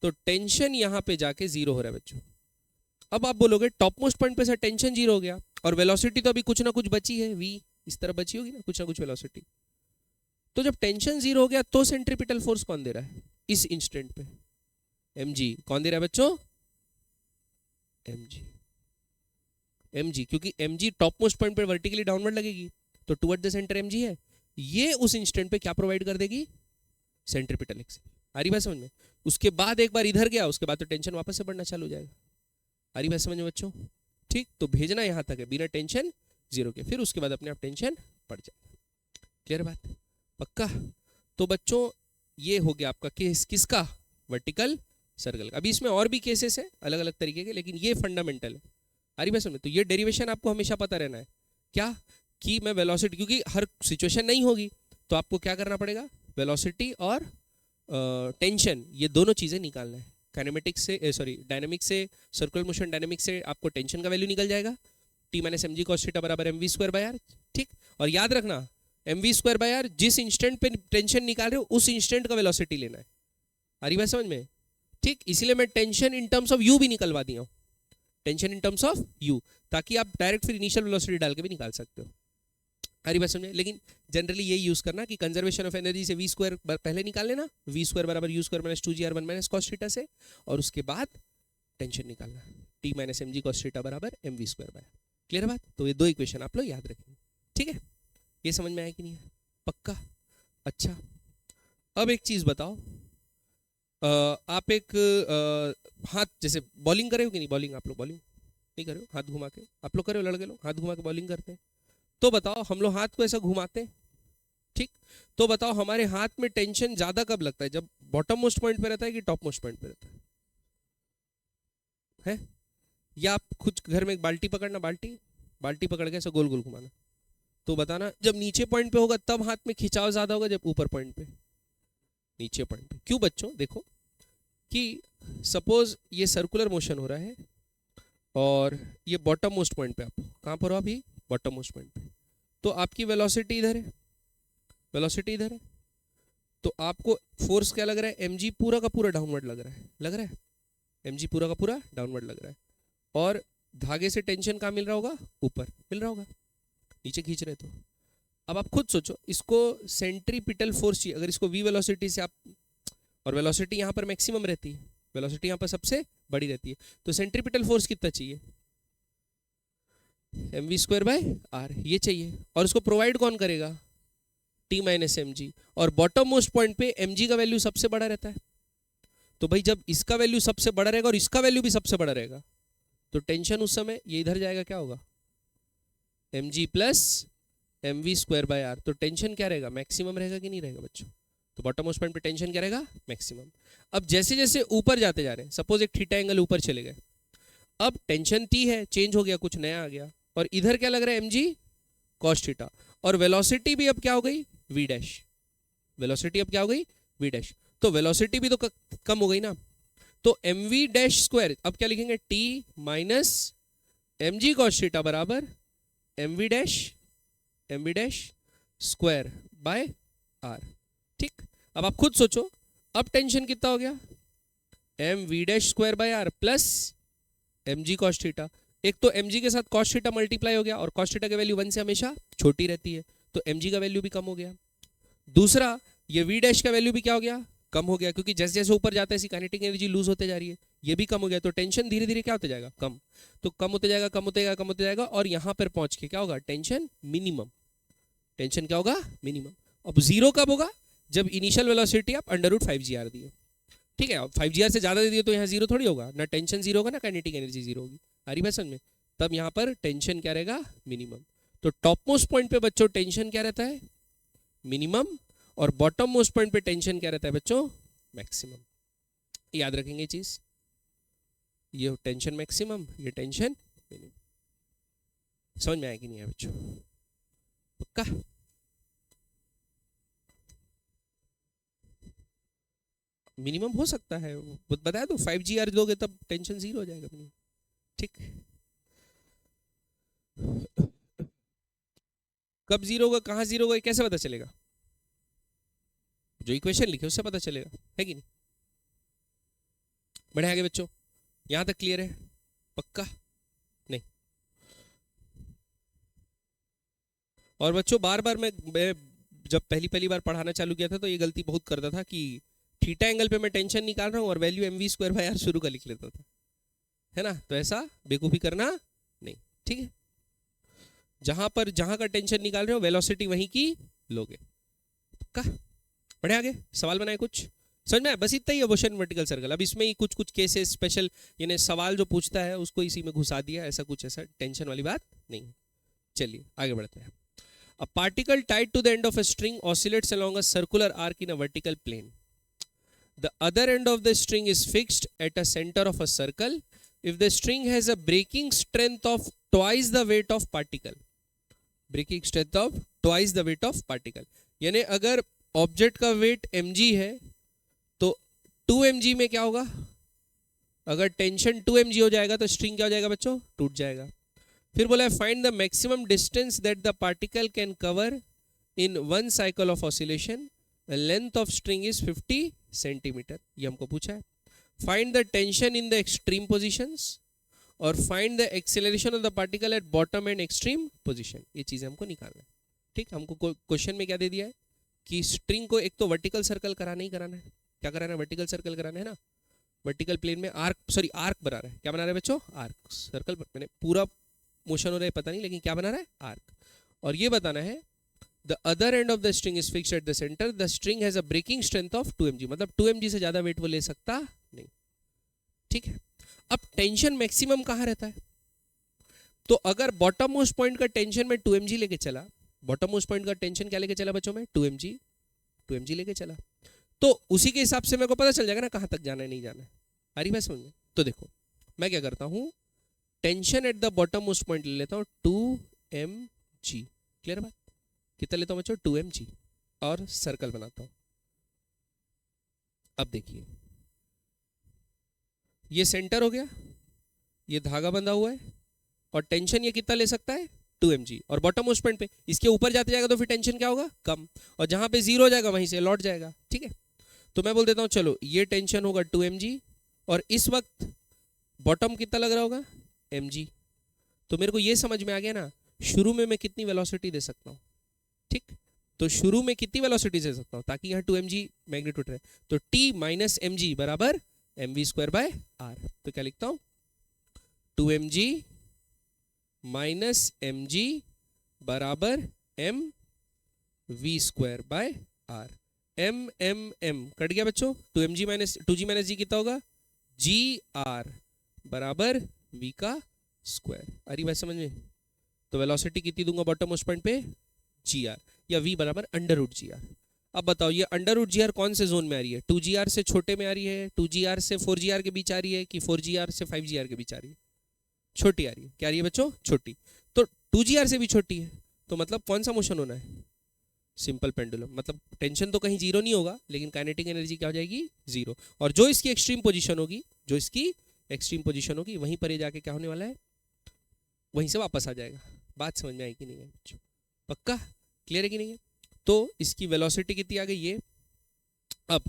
तो टेंशन यहां पे जाके 0 हो रहा है बच्चों। अब आप बोलोगे टॉप मोस्ट पॉइंट पे से टेंशन 0 हो गया, और वेलोसिटी तो अभी कुछ ना कुछ बची है, v इस तरह बची होगी ना, कुछ ना कुछ वेलोसिटी। तो जब टेंशन 0 हो गया तो सेंट्रीपिटल फोर्स कौन दे रहा है इस इंस्टेंट पे, mg। कौन दे रहा है बच्चों, mg, mg, क्योंकि mg टॉप मोस्ट पॉइंट पे वर्टिकली डाउनवर्ड लगेगी, तो टुवर्ड द सेंटर mg है, ये उस इंस्टेंट पे क्या प्रोवाइड कर देगी, सेंट्रीपिटल एक्सिस। आ रही बात समझ में। उसके बाद एक बार इधर गया, उसके बाद तो टेंशन वापस से बढ़ना चालू हो जाएगा। आ रही बात समझ में बच्चों, ठीक। तो भेजना यहां तक है बिना टेंशन 0 के, फिर उसके बाद अपने आप टेंशन बढ़ जाएगा। क्लियर बात, पक्का। तो बच्चों ये हो गया आपका केस किसका, वर्टिकल सर्कल। अभी इसमें और भी केसेस है अलग अलग तरीके के, लेकिन ये फंडामेंटल है। आ रही बात समझ में। तो ये डेरिवेशन आपको हमेशा पता रहना है, क्या कि मैं वेलोसिटी, क्योंकि हर सिचुएशन नहीं होगी, तो आपको क्या करना पड़ेगा, वेलोसिटी और टेंशन ये दोनों चीजें निकालना है। काइनेमेटिक्स से डायनेमिक्स से, सर्कुलर मोशन डायनेमिक्स से आपको टेंशन का वैल्यू निकल जाएगा, t - mg cos थीटा बराबर mv²/r। ठीक, और याद रखना mv²/r जिस इंस्टेंट पे टेंशन निकाल रहे हो उस इंस्टेंट का वेलोसिटी लेना है। आ रही बात समझ में, ठीक। इसीलिए मैं tension in terms of u भी निकलवा दिया हूं, tension in terms of u, ताकि आप डायरेक्ट फिर इनिशियल वेलोसिटी डाल के भी निकाल सकते हो। आ रही बात समझ में। लेकिन जनरली यही यूज करना कि कंजर्वेशन ऑफ एनर्जी से v² पहले निकाल लेना, v² बराबर u² - 2gr1 - cos थीटा से, और उसके बाद टेंशन निकालना, t - mg cos थीटा बराबर mv²/r। क्लियर बात। तो ये दो इक्वेशन आप लोग याद रखेंगे, ठीक है। ये समझ में आया कि नहीं है, पक्का। अच्छा, अब एक चीज बताओ, आप एक हाथ, जैसे बॉलिंग करे हो कि नहीं, बॉलिंग आप लोग बॉलिंग नहीं करे हो, हाथ घुमा के आप लोग करे हो, लड़के लोग हाथ घुमा के बॉलिंग करते हैं। तो बताओ, हम लोग हाथ को ऐसा घुमाते हैं, ठीक। तो बताओ हमारे हाथ में टेंशन ज्यादा कब लगता है, जब बॉटम मोस्ट पॉइंट पे रहता है कि टॉप मोस्ट पॉइंट पे रहता है? या आप खुद घर में एक बाल्टी पकड़ना, बाल्टी पकड़ के ऐसा गोल गोल घुमाना, तो बताना जब नीचे पॉइंट पे होगा तब हाथ में खिंचाव ज्यादा होगा, जब ऊपर पॉइंट पे, नीचे पॉइंट पे। क्यों बच्चों, देखो कि सपोज ये सर्कुलर मोशन हो रहा है और ये बॉटम मोस्ट पॉइंट पे, आप कहां पर हो अभी, बॉटम मोस्ट पॉइंट पे, तो आपकी वेलोसिटी इधर है, वेलोसिटी इधर है, तो आपको फोर्स क्या लग रहा है, mg पूरा का पूरा डाउनवर्ड लग रहा है, mg पूरा का पूरा डाउनवर्ड लग रहा है, और धागे से टेंशन कहाँ मिल रहा होगा, ऊपर मिल रहा होगा, नीचे खींच रहे तो। अब आप खुद सोचो, इसको सेंट्रीपिटल फोर्स चाहिए, अगर इसको v वेलोसिटी से आप, और वेलोसिटी यहाँ पर मैक्सिमम रहती है, वेलोसिटी यहाँ पर सबसे बड़ी रहती है, तो सेंट्रीपिटल फोर्स कितना चाहिए, mv²/r ये चाहिए। और उसको प्रोवाइड कौन करेगा, t - mg, और बॉटम मोस्ट पॉइंट पे mg का वैल्यू सबसे बड़ा रहता है। तो भाई जब इसका वैल्यू सबसे बड़ा रहेगा और इसका वैल्यू भी सबसे बड़ा रहेगा, तो टेंशन उस समय ये इधर जाएगा, क्या होगा, mg + mv²/r। तो टेंशन क्या रहेगा, मैक्सिमम रहेगा कि नहीं रहेगा बच्चों। तो बॉटम मोस्ट पॉइंट पे टेंशन क्या रहेगा, मैक्सिमम। अब जैसे जैसे ऊपर जाते जा रहे हैं, सपोज एक थीटा एंगल ऊपर चले गए, अब टेंशन t है, चेंज हो गया, कुछ नया आ गया, और इधर क्या लग रहा है, mg cos थीटा, और वेलोसिटी भी अब क्या हो गई, v', वेलोसिटी अब क्या हो गई, v'। तो वेलोसिटी भी तो कम हो गई ना, तो mv' अब क्या लिखेंगे, t - mg cos थीटा बराबर mv'/r। ठीक, अब आप खुद सोचो, अब टेंशन कितना हो गया, mv'² plus mg cos theta. एक तो mg के साथ cos थीटा मल्टीप्लाई हो गया, और cos थीटा की वैल्यू 1 से हमेशा छोटी रहती है, तो mg का वैल्यू भी कम हो गया। दूसरा, ये v' का वैल्यू भी क्या हो गया, कम हो गया, क्योंकि जैसे जैसे ऊपर जाता है ऐसी काइनेटिक एनर्जी लूज होते जा रही है, ये भी कम हो गया, तो टेंशन धीरे धीरे क्या होते जाएगा, कम। तो कम होते जाएगा, कम होते जाएगा, कम होते जाएगा, और यहाँ पर पहुंच के क्या होगा, टेंशन मिनिमम। टेंशन क्या होगा, मिनिमम। अब जीरो कब होगा, जब इनिशियल वेलोसिटी आप √5gr दिए, ठीक है। अब 5gr से ज्यादा दे दिए तो यहाँ जीरो थोड़ी होगा, ना टेंशन जीरो होगा, ना काइनेटिक एनर्जी जीरो होगी। आ रही बात समझ में, तब यहाँ पर टेंशन क्या रहेगा, मिनिमम। तो टॉप मोस्ट पॉइंट पे बच्चों टेंशन क्या रहता है, मिनिमम, और बॉटम मोस्ट पॉइंट पे टेंशन क्या रहता है बच्चों, मैक्सिमम। याद रखेंगे चीज, ये टेंशन मैक्सिमम, ये टेंशन मिनिमम। समझ में आया कि नहीं है बच्चों, पक्का। मिनिमम हो सकता है, बताया तो 5gr दोगे तब टेंशन जीरो हो जाएगा, ठीक। कब जीरो होगा, कहाँ जीरो होगा, कैसे पता चलेगा, जो इक्वेशन लिखे उससे पता चलेगा, है कि नहीं। बढ़े आगे बच्चों, यहां तक क्लियर है, पक्का नहीं। और बच्चों बार बार मैं जब पहली बार पढ़ाना चालू किया था तो ये गलती बहुत करता था कि थीटा एंगल पे मैं टेंशन निकाल रहा हूँ और वैल्यू mv²/r शुरू का लिख लेता था, है ना। तो ऐसा बेवकूफी करना नहीं, ठीक है। जहां का टेंशन निकाल रहे हो वेलोसिटी वहीं की लोगे, पक्का। बढ़े आगे, सवाल बनाए कुछ, समझ में आया, बस इतना ही है मोशन वर्टिकल सर्कल। अब इसमें ही कुछ कुछ केसेस स्पेशल, यानी सवाल जो पूछता है उसको इसी में घुसा दिया, ऐसा कुछ ऐसा टेंशन वाली बात नहीं है। चलिए आगे बढ़ते हैं। A particle tied to the end of a string oscillates along a circular arc in a vertical plane. The other end of the string is fixed at a center of a circle. If the string has a breaking strength of twice the weight of particle, breaking strength of twice the weight of particle, यानी अगर ऑब्जेक्ट का वेट mg है तो 2 mg में क्या होगा, अगर टेंशन 2 mg हो जाएगा तो स्ट्रिंग क्या हो जाएगा बच्चों, टूट जाएगा। फिर बोला है find the maximum distance that the particle can cover in 1 cycle of oscillation, length of string is 50 centimetre, ये हमको पूछा है। Find the tension in the extreme positions और find the acceleration of the particle at bottom and extreme position, ये चीजें हमको निकालना है, ठीक। हमको क्वेश्चन में क्या दे दिया है कि स्ट्रिंग को एक तो वर्टिकल सर्कल कराना ही कराना है, क्या कराना है, वर्टिकल सर्कल कराना है ना, वर्टिकल प्लेन में आर्क बना रहा है, क्या बना रहा है बच्चों, आर्क सर्कल, मैंने पूरा मोशन हो रहा है पता नहीं, लेकिन क्या बना रहा है, आर्क। और ये बताना है the other end of the string is fixed at the centre, the string has a breaking strength of 2 mg, मतलब 2 mg से ज्यादा वेट वो ले सकता नहीं, ठीक है। अब टेंशन मैक्सिमम कहाँ रहता है, तो अगर बॉटम मोस्ट पॉइंट का टेंशन में 2 mg लेके चला, बॉटम मोस्ट पॉइंट का टेंशन क्या लेके चला बच्चों में, 2 mg लेके चला, तो उसी के हिसाब से मेरे को पता चल जाएगा ना कहाँ तक जाना है, नहीं जाना है। अरे भाई समझ में, तो देखो मैं क्या करता हूँ, tension at the bottom most point ले लेता हूँ 2 mg, क्लियर बात, कितना लेता हूँ बच्चों 2 mg, और सर्कल बनाता हूँ। अब देखिए ये सेंटर हो गया, ये धागा बंधा हुआ है, और टेंशन ये कितना ले सकता है 2 mg, और बॉटम मोस्ट पॉइंट पे इसके ऊपर जाते जाएगा तो फिर टेंशन क्या होगा, कम, और जहां पे जीरो हो जाएगा वहीं से लौट जाएगा, ठीक है। तो मैं बोल देता हूँ चलो ये टेंशन होगा 2 mg, और इस वक्त बॉटम कितना लग रहा होगा mg। तो मेरे को ये समझ में आ गया ना शुरू में मैं कितनी वेलोसिटी दे सकता हूँ, ठीक, तो शुरू में कितनी वेलोसिटी से सकता हूँ ताकि यहाँ 2mg मैग्नीट्यूड रहे, तो t माइनस एम जी बराबर mv स्क्वायर बाय आर। तो क्या लिखता हूँ, 2mg माइनस एम जी बराबर m v square by r. M cut गया बच्चों, 2mg minus 2g minus g कितना होगा, जी आर बराबर v का स्क्वायर। आ रही बात समझ में? तो वेलोसिटी कितनी दूंगा बॉटम मोस्ट पॉइंट पे, जी आर, या v बराबर अंडर रूट जी आर। अब बताओ ये अंडर रूट जी आर कौन से जोन में आ रही है, 2gr से छोटे में आ रही है, 2gr से 4gr के बीच आ रही है, कि 4gr से 5gr के बीच आ रही है? छोटी आ रही है। क्या आ रही है बच्चों, छोटी। तो 2gr से भी छोटी है, तो मतलब कौन सा मोशन होना है, सिंपल पेंडुलम। मतलब टेंशन तो कहीं जीरो नहीं होगा, लेकिन काइनेटिक एनर्जी क्या हो जाएगी, जीरो। और जो इसकी एक्सट्रीम पोजीशन होगी, जो इसकी एक्सट्रीम पोजीशन होगी, वहीं पर ये जाके क्या होने वाला है, वहीं से वापस आ जाएगा। बात समझ में आई कि नहीं है, पक्का क्लियर है कि नहीं है? तो इसकी वेलोसिटी कितनी आ गई ये। अब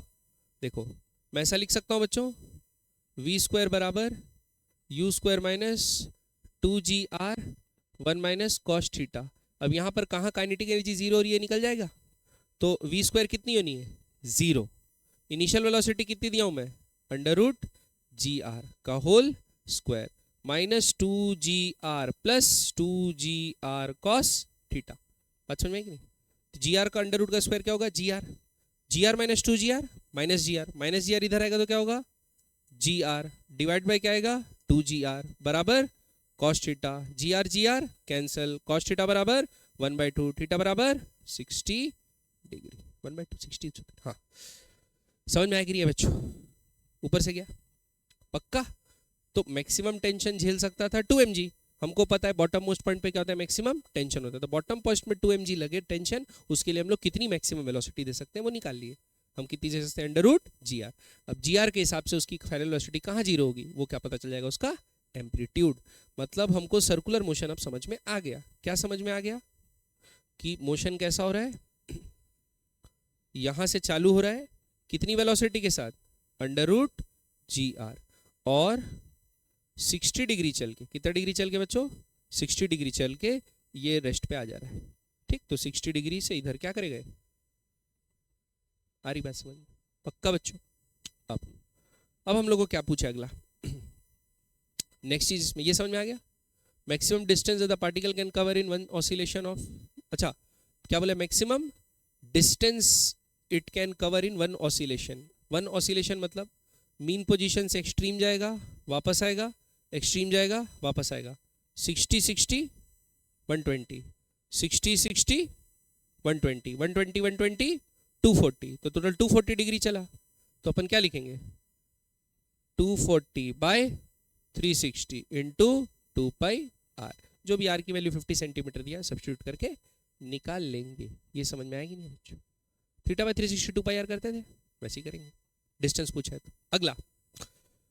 देखो मैं ऐसा लिख सकता हूं बच्चों, v स्क्वायर बराबर u square minus 2gr 1 minus cos theta. अब यहां पर कहां काइनेटिक एनर्जी जीरो हो रही है, निकल जाएगा। तो v स्क्वायर कितनी होनी है, जीरो। इनिशियल वेलोसिटी कितनी दिया हूं मैं, अंडर रूट जी आर का whole square minus 2gr plus 2gr cos theta. बात समझ में कि नहीं? जी आर का अंडर रूट का स्क्वायर क्या होगा, g r minus 2gr minus g r इधर आएगा तो क्या होगा, जी आर डिवाइड बाई क्या आएगा, 2gr बराबर cos theta. G r cancel, cos theta बराबर 1/2, थीटा बराबर 60 डिग्री, 1/2 60। हाँ समझ में आ गई है बच्चों, ऊपर से गया पक्का। तो मैक्सिमम टेंशन झेल सकता था 2mg, हमको पता है बॉटम मोस्ट पॉइंट पे क्या होता है, मैक्सिमम टेंशन होता है। तो बॉटम पोस्ट में 2mg लगे टेंशन, उसके लिए हम लोग कितनी मैक्सिमम वेलोसिटी दे सकते हैं वो निकाल लिए। हम कितनी दे सकते हैं, अंडर रूट जी आर। अब जी आर के हिसाब से उसकी फाइनल वेलोसिटी कहाँ जीरो होगी, वो क्या पता चल जाएगा, उसका एम्पलीट्यूड। मतलब हमको सर्कुलर मोशन अब समझ में आ गया। क्या समझ में आ गया, कि मोशन कैसा हो रहा है, यहां से चालू हो रहा है कितनी वेलोसिटी के साथ, अंडर रूट जी आर, और 60 डिग्री चल के, कितना डिग्री चल के बच्चों, 60 डिग्री चल के ये रेस्ट पे आ जा रहा है। ठीक, तो 60 डिग्री से इधर क्या करेगा, आ रही बात समझ, पक्का बच्चों। अब हम लोग को क्या पूछा अगला, नेक्स्ट चीज इसमें ये समझ में आ गया, maximum distance the particle can cover in one oscillation of, अच्छा क्या बोला, maximum distance it can cover in one oscillation. One oscillation मतलब मीन पोजीशन से एक्सट्रीम जाएगा वापस आएगा, एक्सट्रीम जाएगा वापस आएगा, 60 60 120, 60 60 120 120 120 240, तो टोटल 240 डिग्री चला। तो अपन क्या लिखेंगे, 240 बाय 360 इंटू 2 पाई आर, जो भी आर की वैल्यू 50 सेंटीमीटर दिया सब्स्टिट्यूट करके निकाल लेंगे। ये समझ में आएगी नहीं बच्चों, थीटा बाय 360 2 पाई आर करते थे, वैसे ही करेंगे, डिस्टेंस पूछा है तो। अगला,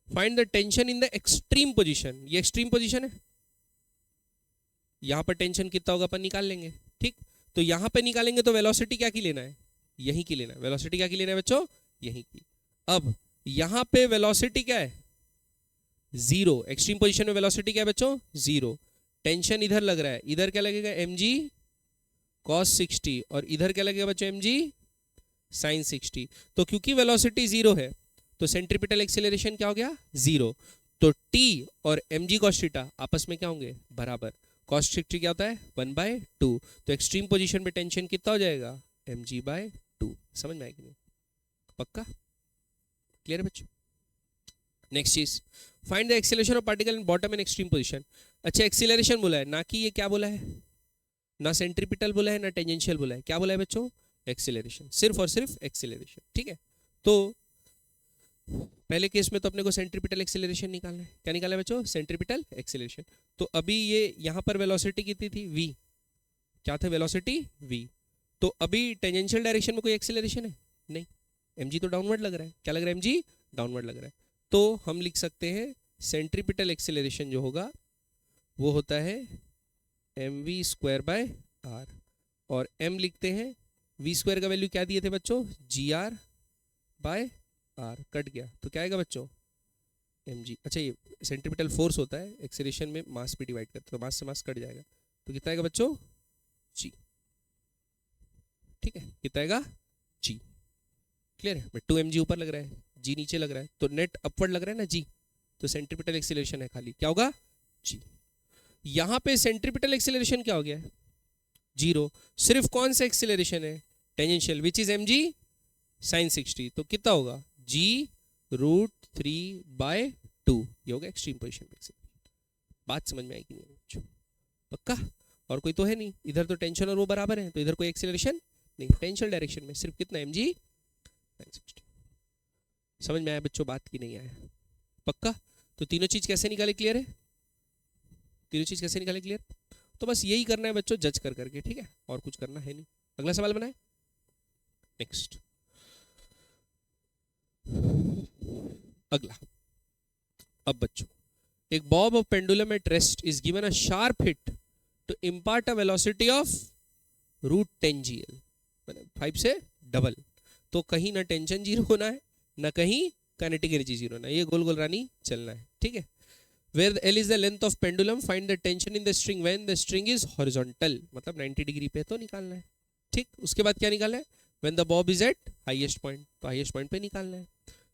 find the tension in the extreme position. ये एक्सट्रीम पोजीशन है, यहां पर टेंशन कितना होगा अपन निकाल लेंगे। ठीक, तो यहां पर निकालेंगे तो वेलोसिटी क्या की लेना है, यहीं की लेना है। वेलोसिटी क्या की लेना है बच्चों, यहीं की। अब यहां पे वेलोसिटी क्या है, जीरो। एक्सट्रीम पोजीशन में वेलोसिटी क्या है बच्चों, जीरो। टेंशन इधर लग रहा है, इधर क्या लगेगा, mg cos 60, और इधर क्या लगेगा बच्चों, mg sin 60। तो क्योंकि वेलोसिटी जीरो है तो सेंट्रीपिटल एक्सीलरेशन क्या हो गया, जीरो। तो t और mg cos थीटा आपस में क्या होंगे, बराबर। cos 60 क्या होता है, 1/2। तो एक्सट्रीम पोजीशन में टेंशन कितना हो जाएगा, mg/2। समझ में आएगी नहीं, पक्का क्लियर है बच्चों। नेक्स्ट चीज, find the acceleration of particle in bottom and extreme position. अच्छा एक्सीलरेशन बोला है ना, कि ये क्या बोला है, ना सेंट्रीपिटल बोला है ना टेंजेंशियल बोला है, क्या बोला है बच्चों, एक्सीलरेशन, सिर्फ और सिर्फ एक्सीलरेशन। ठीक है, तो पहले केस में तो अपने को सेंट्रीपिटल एक्सीलरेशन निकालना है। क्या निकालना है बच्चों, सेंट्रीपिटल एक्सीलरेशन। तो अभी ये यहां पर वेलोसिटी कितनी थी, v, क्या था वेलोसिटी, v। तो अभी टेंजेंशियल डायरेक्शन में कोई एक्सीलरेशन है नहीं, mg तो डाउनवर्ड लग रहा है। क्या लग रहा है, mg डाउनवर्ड लग रहा है। तो हम लिख सकते हैं सेंट्रीपिटल एक्सीलरेशन जो होगा वो होता है mv स्क्वायर बाय r, और m लिखते हैं, v स्क्वायर का वैल्यू क्या दिए थे बच्चों, gr बाय r, कट गया तो क्या आएगा बच्चों, mg। अच्छा ये सेंट्रीपिटल फोर्स होता है, एक्सीलरेशन में मास पे डिवाइड करते हैं, तो मास से मास कट जाएगा, तो कितना आएगा बच्चों, g। ठीक है, कितना आएगा जी। क्लियर है, 2 mg ऊपर लग रहा है, जी नीचे लग रहा है, तो नेट अपवर्ड लग रहा है ना जी, तो सेंट्रीपिटल एक्सीलरेशन है खाली, क्या होगा जी। यहां पे सेंट्रीपिटल एक्सीलरेशन क्या हो गया है 0, सिर्फ कौन सा एक्सीलरेशन है tangential, which is mg sin 60, तो कितना होगा g √3/2, ये होगा एक्सट्रीम पोजीशन पे एक्सीलरेशन। बात समझ में आएगी नहीं पक्का, और कोई तो है नहीं इधर, तो टेंशन और वो बराबर है, तो इधर कोई एक्सीलरेशन नहीं, टेंशियल डायरेक्शन में सिर्फ कितना mg sin 60। समझ में आया बच्चों बात की नहीं आया पक्का। तो तीनों चीज कैसे निकाले, क्लियर है, तीनों चीज कैसे निकाले क्लियर। तो बस यही करना है बच्चों, जज कर करके, ठीक है, और कुछ करना है नहीं। अगला सवाल बनाए, नेक्स्ट अगला। अब बच्चों, एक bob of pendulum at rest is given a sharp hit to impart a velocity of √10 GL, 5 से डबल, तो कहीं ना टेंशन जीरो होना है ना कहीं काइनेटिक एनर्जी जीरो होना है, ये गोल गोल रानी चलना है, ठीक है। Where the L is the length of pendulum, find the tension in the string when the string is horizontal, मतलब 90 डिग्री पे तो निकालना है, ठीक। उसके बाद क्या निकालना है, when the bob is at highest point, तो highest point पे निकालना है।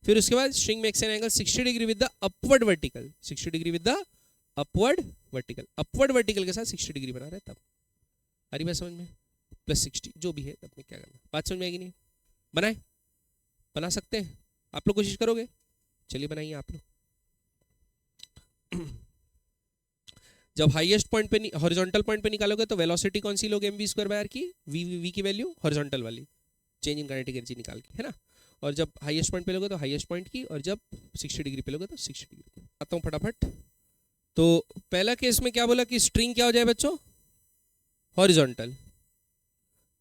फिर उसके बाद string makes an angle 60 degree with the upward vertical, 60 degree with the upward vertical, upward vertical के साथ 60 डिग्री बना रहे हैं तब, आ रही बात समझ में, +60 जो भी है तब में क्या करना, बात समझ में आएगी नहीं। बनाए, बना सकते हैं आप लोग, कोशिश करोगे, चलिए बनाइए आप लोग। जब हाईएस्ट पॉइंट पे हॉरिजॉन्टल पॉइंट पे निकालोगे तो वेलोसिटी कौन सी लोगे mv² की, v की वैल्यू हॉरिजॉन्टल वाली, चेंज इन काइनेटिक एनर्जी निकाल के, है ना। और जब हाईएस्ट पॉइंट पे लोगे तो हाईएस्ट पॉइंट की, और जब 60 डिग्री पे लोगे तो 60 डिग्री। आता हूँ फटाफट। तो पहला केस में क्या बोला कि स्ट्रिंग क्या हो जाए बच्चों, हॉरिजॉन्टल,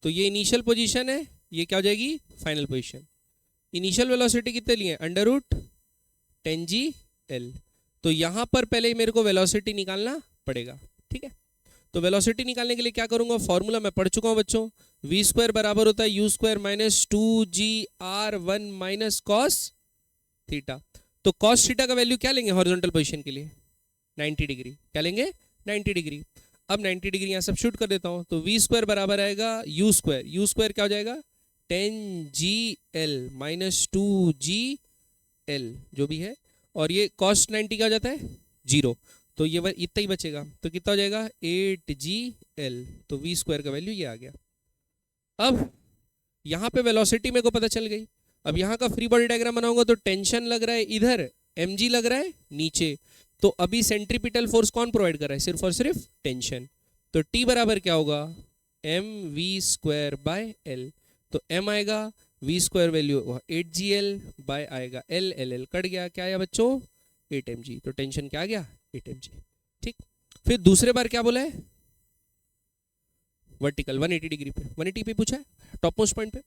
तो ये इनिशियल पोजीशन है, ये क्या हो जाएगी फाइनल पोजीशन। इनिशियल वेलोसिटी कितने लिए, √10 GL, तो यहां पर पहले ही मेरे को वेलोसिटी निकालना पड़ेगा, ठीक है। तो वेलोसिटी निकालने के लिए क्या करूंगा, फॉर्मूला मैं पढ़ चुका हूं बच्चों, v² बराबर होता है u² - 2gr1 - cos थीटा। तो cos थीटा का वैल्यू क्या लेंगे हॉरिजॉन्टल पोजीशन के लिए, 90 डिग्री, क्या लेंगे 90 डिग्री। अब 90 डिग्री यहाँ सब्स्टिट्यूट कर देता हूँ, तो v² बराबर आएगा u² क्या हो जाएगा 10 GL - 2GL जो भी है, और ये cos 90 क्या हो जाता है 0, तो ये इतना ही बचेगा, तो कितना हो जाएगा 8 GL, तो v² का वैल्यू ये आ गया। अब यहाँ पे वेलोसिटी मेरे को पता चल गई। अब यहाँ का फ्री बॉडी डायग्राम बनाऊंगा तो टेंशन लग रहा है इधर, mg लग रहा है नीचे, तो अभी सेंट्रीपिटल फोर्स कौन प्रोवाइड कर रहा है, सिर्फ और सिर्फ टेंशन। तो T बराबर क्या होगा mv²/L, तो m आएगा, v² वैल्यू 8 GL बाय आएगा L कट गया, क्या आया बच्चों 8 mg, तो टेंशन क्या आ गया 8 mg, ठीक। फिर दूसरे बार क्या बोला है, वर्टिकल 180 डिग्री पे, 180 पे पूछा है टॉप मोस्ट पॉइंट पे,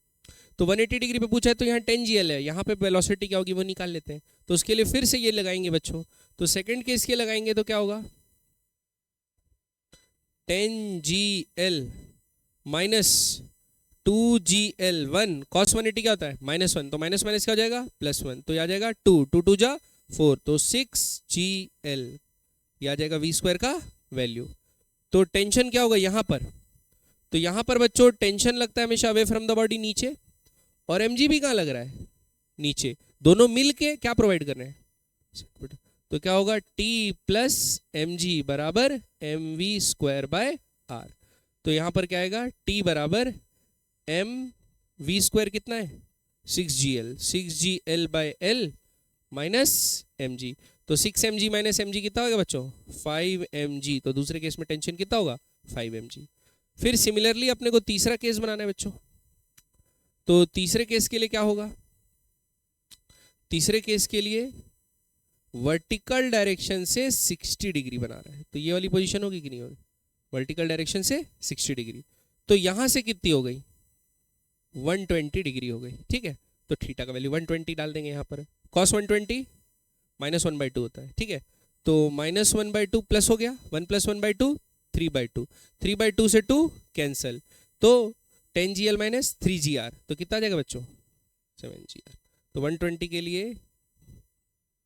तो 180 डिग्री पे पूछा है, तो यहाँ 10 GL है, यहाँ पे वेलोसिटी क्या होगी वो निकाल लेते हैं। तो उसके लिए फिर से ये लगाएंगे बच्चों, तो सेकंड केस के लगाएंगे तो क्या होगा 10 GL - 2GL1 cos 180 क्या होता है -1, तो माइनस माइनस क्या हो जाएगा +1, तो ये आ जाएगा 2 2 जा 4, तो 6 GL, ये आ जाएगा v² का वैल्यू। तो टेंशन क्या होगा यहाँ पर, तो यहाँ पर बच्चों टेंशन लगता है हमेशा अवे फ्रॉम द बॉडी नीचे, और mg भी कहाँ लग रहा है नीचे, दोनों मिलके क्या प्रोवाइड कर रहे हैं, तो क्या होगा T + mg बराबर mv²/r, तो यहाँ पर क्या आएगा T बराबर mv² कितना है 6GL, 6GL/L माइनस mg, तो 6 mg - mg कितना होगा बच्चों 5 mg, तो दूसरे केस में टेंशन कितना होगा 5 mg। फिर सिमिलरली अपने को तीसरा केस बनाना है बच्चों, तो तीसरे केस के लिए क्या होगा, तीसरे केस के लिए वर्टिकल डायरेक्शन से 60 डिग्री बना रहा है, तो ये वाली पोजीशन होगी कि नहीं होगी, वर्टिकल डायरेक्शन से 60 डिग्री, तो यहां से कितनी हो गई 120 डिग्री हो गई, ठीक है। तो थीटा का वैल्यू 120 डाल देंगे यहाँ पर, cos 120 -1/2 होता है, ठीक है। तो -1/2 प्लस हो गया 1 + 1/2 3/2, 3/2 से 2 कैंसल, तो 10 GL - 3 GR, तो कितना आ जाएगा बच्चों 7 GR। तो 120 के लिए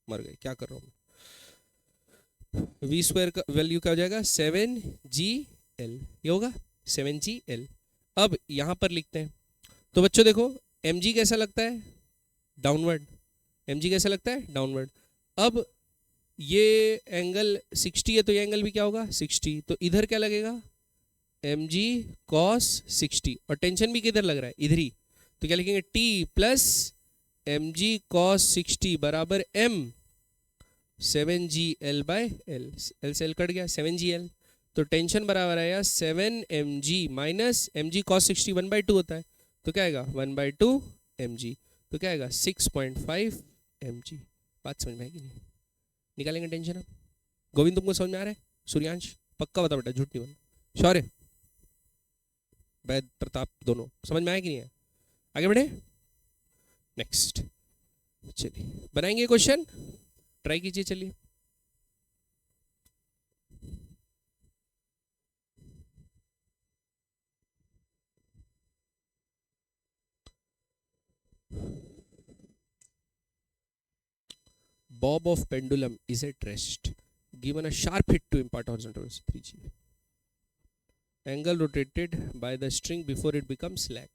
मर गए, क्या कर रहा हूँ, v² का वैल्यू क्या हो जाएगा 7 GL, ये होगा 7 GL। अब यहाँ पर लिखते हैं तो बच्चों देखो mg कैसा लगता है, डाउनवर्ड, mg कैसा लगता है, डाउनवर्ड। अब ये एंगल 60 है तो ये एंगल भी क्या होगा, 60। तो इधर क्या लगेगा, mg cos 60, और टेंशन भी किधर लग रहा है, इधर ही। तो क्या लिखेंगे, t प्लस mg cos 60 बराबर m 7gl बाय l, l से l कट गया, 7gl। तो टेंशन बराबर आया 7mg माइनस mg cos 60 1/2 होता है, तो क्या आएगा 1/2 mg, तो क्या आएगा 6.5 mg। बात समझ में आएगी नहीं, निकालेंगे टेंशन अब। गोविंद तुमको समझ में आ रहा है, सूर्यांश पक्का बता बेटा, झूठ नहीं बोलना, शौर्य वैद प्रताप दोनों समझ में आया कि नहीं है, आगे बढ़े नेक्स्ट। चलिए बनाएंगे क्वेश्चन, ट्राई कीजिए, चलिए। Bob of pendulum is at rest. Given a sharp hit to impart horizontal velocity 3g. Angle rotated by the string before it becomes slack.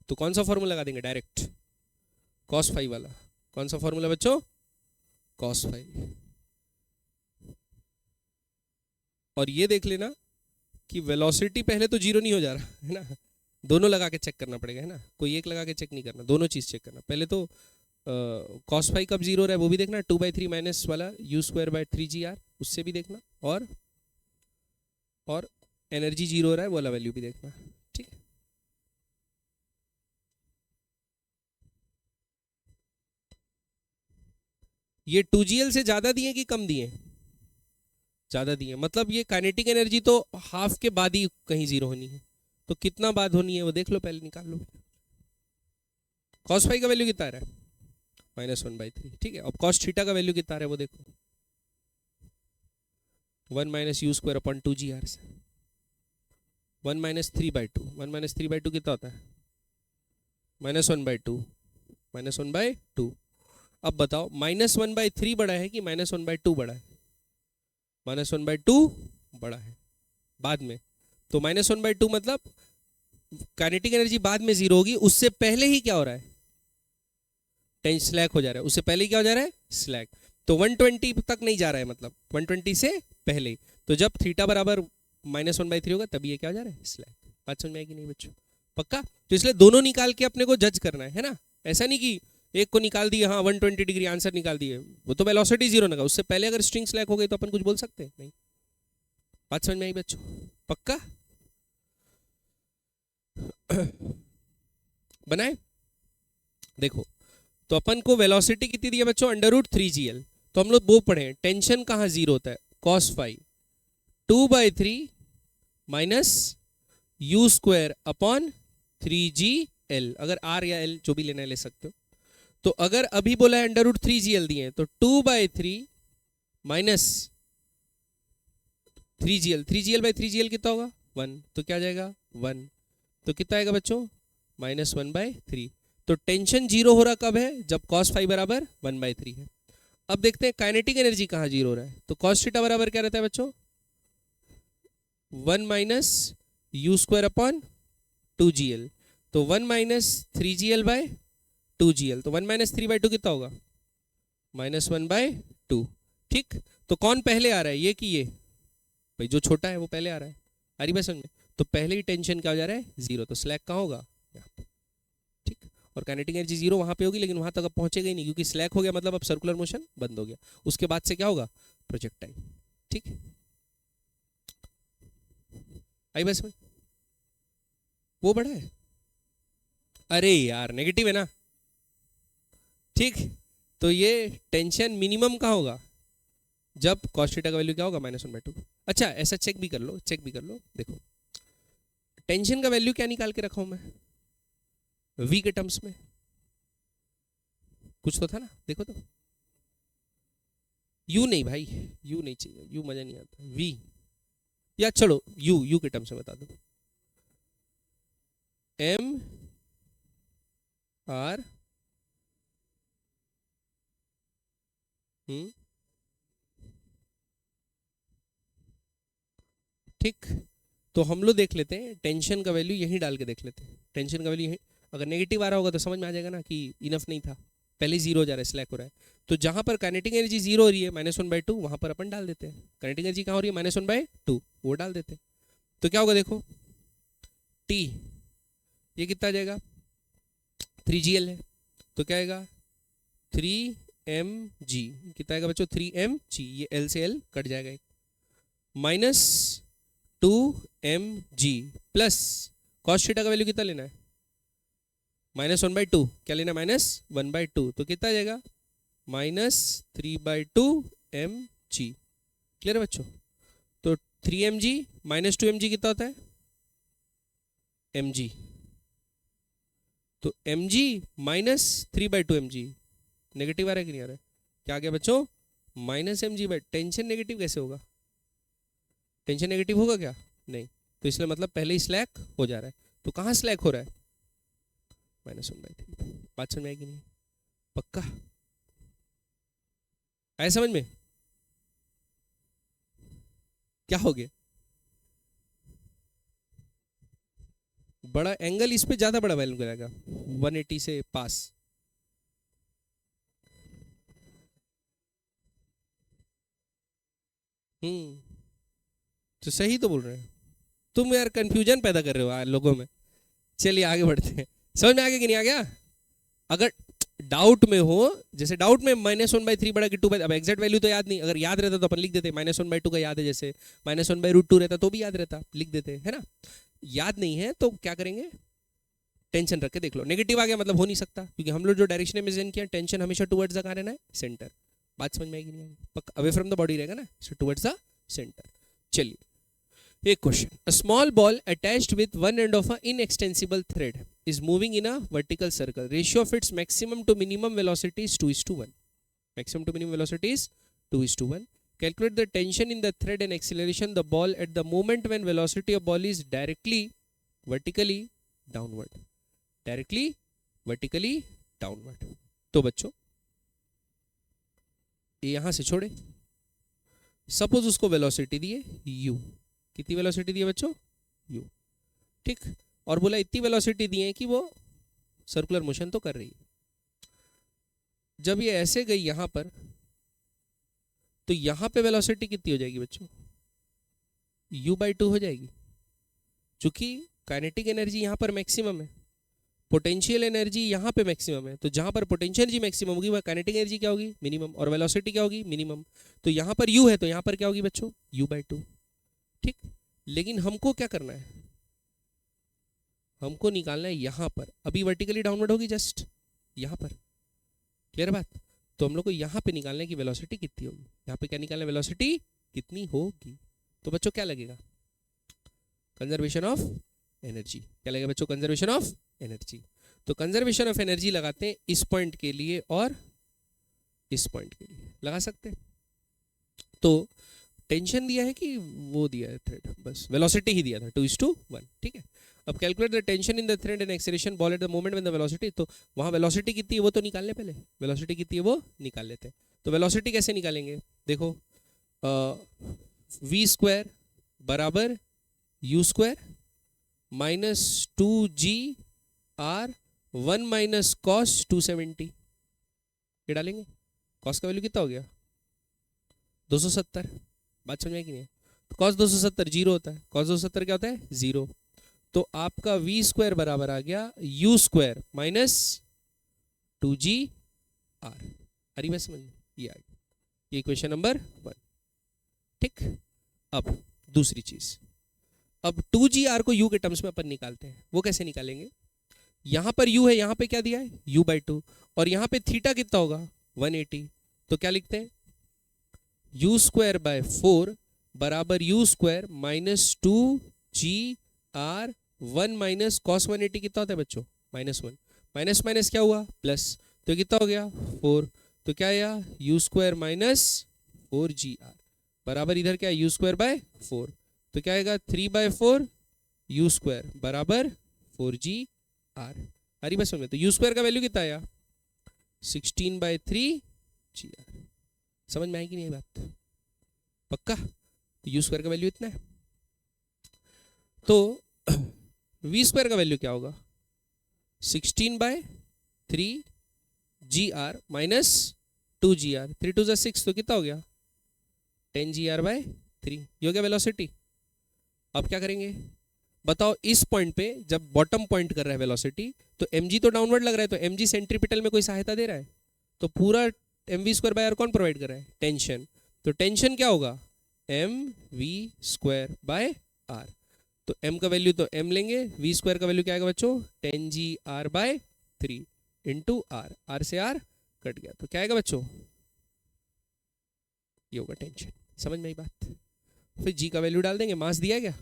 तो कौन सा फॉर्मूला लगा देंगे डायरेक्ट, cos फाइव वाला। कौन सा फॉर्मूला बच्चों, cos फाइव। और ये देख लेना कि वेलोसिटी पहले तो जीरो नहीं हो जा रहा है ना, दोनों लगा के चेक करना पड़ेगा, है ना, कोई एक लगा के चेक नहीं करना, दोनों चीज चेक करना। पहले तो cos फाइव कब जीरो रहा है वो भी देखना, 2/3 माइनस वाला u²/3gr उससे भी देखना, और एनर्जी जीरो हो रहा है वो वाला वैल्यू भी देखना, ठीक है। ये 2gl से ज्यादा दिए कि कम दिए, ज्यादा दिए, मतलब ये काइनेटिक एनर्जी तो हाफ के बाद ही कहीं जीरो होनी है, तो कितना बाद होनी है वो देख लो, पहले निकाल लो। cos फाइव का वैल्यू कितना आ रहा है, -1/3, ठीक है। अब cos थीटा का वैल्यू कितना आ रहा है वो देखो, 1 - u²/2gr से 1 - 3/2, 1 - 3/2 कितना होता है, -1/2, -1/2। अब बताओ -1/3 बड़ा है कि -1/2 बड़ा है, -1/2 बड़ा है बाद में। तो -1/2 मतलब काइनेटिक एनर्जी बाद में जीरो होगी, उससे पहले ही क्या हो रहा है, टेंशन स्लैक हो जा रहा है, उससे पहले क्या हो जा रहा है, स्लैक। तो 120 तक नहीं जा रहा है, मतलब 120 से पहले। तो जब थीटा बराबर -1/3 होगा तभी ये क्या हो जा रहा है, स्लैक। बात समझ में आएगी नहीं बच्चों, पक्का। तो इसलिए दोनों निकाल के अपने को जज करना है ना, ऐसा नहीं कि एक को निकाल दिए, हाँ 120 डिग्री आंसर निकाल दिए, वो तो वेलोसिटी जीरो लगा, उससे पहले अगर स्ट्रिंग स्लैक हो गई तो अपन कुछ बोल सकते हैं नहीं। बात समझ में आई बच्चों, पक्का। बनाए देखो, तो अपन को वेलोसिटी कितनी दी है बच्चों, √3gl। तो हम लोग वो पढ़े टेंशन कहाँ जीरो होता है, cos फाइव 2/3 माइनस u²/3gl, अगर r या l जो भी लेना है ले सकते हो। तो अगर अभी बोला है √3gl दिए तो 2/3 माइनस 3gl, 3gl/3gl कितना होगा 1, तो क्या जाएगा 1, तो कितना आएगा बच्चों -1/3। तो टेंशन जीरो हो रहा कब है, जब cos फाइव बराबर 1/3 है। अब देखते हैं काइनेटिक एनर्जी कहाँ जीरो हो रहा है, तो cos थीटा बराबर क्या रहता है बच्चों, 1 - u²/2gl। तो 1 - 3gl/2gl, तो 1 - 3/2 कितना होगा, -1/2, ठीक। तो कौन पहले आ रहा है, ये कि ये, भाई जो छोटा है वो पहले आ रहा है, आ रही बात समझ में। तो पहले ही टेंशन क्या हो जा रहा है, जीरो, तो स्लैक कहाँ होगा यहाँ पे, ठीक। और काइनेटिक एनर्जी जीरो वहां पे होगी, लेकिन वहां तक अब पहुंचेगा ही नहीं, क्योंकि स्लैक हो गया मतलब अब सर्कुलर मोशन बंद हो गया, उसके बाद से क्या होगा, प्रोजेक्टाइल, ठीक। आई बस में, वो बड़ा है, अरे यार नेगेटिव है ना, ठीक। तो ये टेंशन मिनिमम कहाँ होगा, जब cos थीटा का वैल्यू क्या होगा, -1/2। अच्छा ऐसा चेक भी कर लो, चेक भी कर लो, देखो टेंशन का वैल्यू क्या निकाल के रखा हूं मैं, v के टर्म्स में कुछ तो था ना, देखो तो, u नहीं भाई, u नहीं चाहिए, u मजा नहीं आता, v, या चलो u के टर्म्स में बता दो, m r ठीक, तो हम लोग देख लेते हैं टेंशन का वैल्यू यहीं डाल के देख लेते हैं। टेंशन का वैल्यू यहीं, अगर नेगेटिव आ रहा होगा तो समझ में आ जाएगा ना कि इनफ नहीं था, पहले जीरो हो जा रहा है, स्लैक हो रहा है। तो जहां पर काइनेटिक एनर्जी जीरो हो रही है -1/2, वहां पर अपन डाल देते हैं। काइनेटिक एनर्जी कहाँ हो रही है -1/2, वो डाल देते हैं। तो क्या होगा देखो, T ये कितना आ जाएगा 3gl है, तो क्या आएगा 3mg, कितना आएगा बच्चों 3mg, ये L से L कट जाएगा, -2mg प्लस कॉस थीटा का वैल्यू कितना लेना है -1/2, क्या लेना है -1/2, तो कितना आ जाएगा -3/2mg। क्लियर है बच्चों? तो 3mg -2mg कितना होता है mg, तो mg -3/2mg, नेगेटिव आ रहा है कि नहीं आ रहा है, क्या आ गया बच्चों -mg। टेंशन नेगेटिव कैसे होगा, टेंशन नेगेटिव होगा क्या, नहीं, तो इसलिए मतलब पहले ही स्लैक हो जा रहा है। तो कहाँ स्लैक हो रहा है -1/3। बात समझ में आएगी नहीं, पक्का आया समझ में? क्या हो गया, बड़ा एंगल इस पे ज्यादा बड़ा वैल्यू करेगा 180 से पास। तो सही तो बोल रहे हैं तुम यार, कंफ्यूजन पैदा कर रहे हो लोगों में। चलिए आगे बढ़ते हैं, समझ में आ गया कि नहीं आ गया? अगर डाउट में हो, जैसे डाउट में -1/3 बड़ा कि 2/, अब एग्जैक्ट वैल्यू तो याद नहीं, अगर याद रहता तो अपन लिख देते -1/2 का याद है, जैसे -1/√2 रहता तो भी याद रहता, लिख देते है ना। याद नहीं है तो क्या करेंगे, टेंशन रख के देख लो। नेगेटिव आ गया मतलब हो नहीं सकता, क्योंकि हम लोग जो डायरेक्शन में किया, टेंशन हमेशा टुवर्ड्स द कहाँ रहना है, सेंटर। बात समझ में आएगी नहीं आएगी, पक्का अवे फ्रॉम द बॉडी रहेगा ना, टुवर्ड्स द सेंटर। चलिए एक question, a small ball attached with one end of a inextensible thread is moving in a vertical circle. Ratio of its maximum to minimum velocity is 2:1. Maximum to minimum velocity is 2:1. Calculate the tension in the thread and acceleration the ball at the moment when velocity of ball is directly vertically downward. Directly vertically downward. तो बच्चों ये यहां से छोड़े, सपोज उसको वेलोसिटी दिए u, कितनी वेलोसिटी दी है बच्चों u, ठीक, और बोला इतनी वेलोसिटी दी है कि वो सर्कुलर मोशन तो कर रही है। जब ये ऐसे गई यहां पर, तो यहां पे वेलोसिटी कितनी हो जाएगी बच्चों u/2 हो जाएगी, क्योंकि काइनेटिक एनर्जी यहां पर मैक्सिमम है, पोटेंशियल एनर्जी यहां पे मैक्सिमम है, तो जहां पर पोटेंशियल एनर्जी मैक्सिमम होगी वह काइनेटिक एनर्जी क्या होगी मिनिमम, और वेलोसिटी क्या होगी मिनिमम। तो यहां पर u है तो यहां पर क्या होगी बच्चों u/2, ठीक। लेकिन हमको क्या करना है, हमको निकालना है यहां पर, अभी वर्टिकली डाउनवर्ड होगी जस्ट यहां पर, क्लियर बात। तो हम लोग को यहां पे निकालना है कि वेलोसिटी कितनी होगी, यहां पे क्या निकालना है वेलोसिटी कितनी होगी। तो बच्चों क्या लगेगा, कंजर्वेशन ऑफ एनर्जी, क्या लगेगा बच्चों कंजर्वेशन ऑफ एनर्जी। तो कंजर्वेशन ऑफ एनर्जी लगाते हैं इस पॉइंट के लिए और इस पॉइंट के लिए, लगा सकते हैं। तो टेंशन दिया है कि वो दिया है थ्रेड, बस वेलोसिटी ही दिया था 2:1, ठीक है। अब calculate the tension in the thread and acceleration ball at the moment when the velocity, तो वहां वेलोसिटी कितनी है वो तो निकालने, पहले वेलोसिटी कितनी है वो निकाल लेते हैं। तो वेलोसिटी कैसे निकालेंगे, देखो v² बराबर u² -2g/1 - cos 270, ये डालेंगे, कॉस का वैल्यू कितना हो गया 270। बात समझ में कि नहीं है, तो cos 270 जीरो होता है, cos 270 क्या होता है जीरो। तो आपका v² बराबर आ गया u² -2gr, अरे बस समझ में ये आ गया, ये क्वेश्चन नंबर 1, ठीक। अब दूसरी चीज, अब 2gr को u के टर्म्स में अपन निकालते हैं, वो कैसे निकालेंगे, यहां पर u है, यहां पे क्या दिया है u/2, और यहां पे थीटा कितना होगा 180, तो क्या लिखते हैं u²/4 बराबर u² -2gr1 - cos 180 कितना होता है बच्चों -1, माइनस माइनस क्या हुआ प्लस, तो कितना हो गया 4, तो क्या आया u² -4gr बराबर इधर क्या u²/4, तो क्या आएगा 3/4 u² बराबर 4gr, अरे बस में, तो u² का वैल्यू कितना आया 16/3 gr। समझ में आएगी नहीं बात, पक्का। तो u² का वैल्यू इतना है। तो वी स्क्वायर का वैल्यू क्या होगा? 16/3 GR माइनस 2GR, 3 2 6, तो कितना हो गया? 10GR/3। ये हो गया वेलोसिटी। अब क्या करेंगे बताओ? इस पॉइंट पे जब बॉटम पॉइंट कर रहा है वेलोसिटी, तो mg तो डाउनवर्ड लग रहा है, तो mg सेंट्रीपिटल में कोई सहायता दे रहा है? तो पूरा mv² कौन प्रोवाइड कर रहा है? टेंशन। तो टेंशन क्या होगा? mv²/r। तो m का वैल्यू तो m लेंगे, v² का वैल्यू क्या आएगा बच्चों? 10GR/3 into r। r से r कट गया, तो क्या आएगा बच्चों? ये होगा टेंशन। समझ में आई बात? फिर g का वैल्यू डाल देंगे। मास दिया है क्या?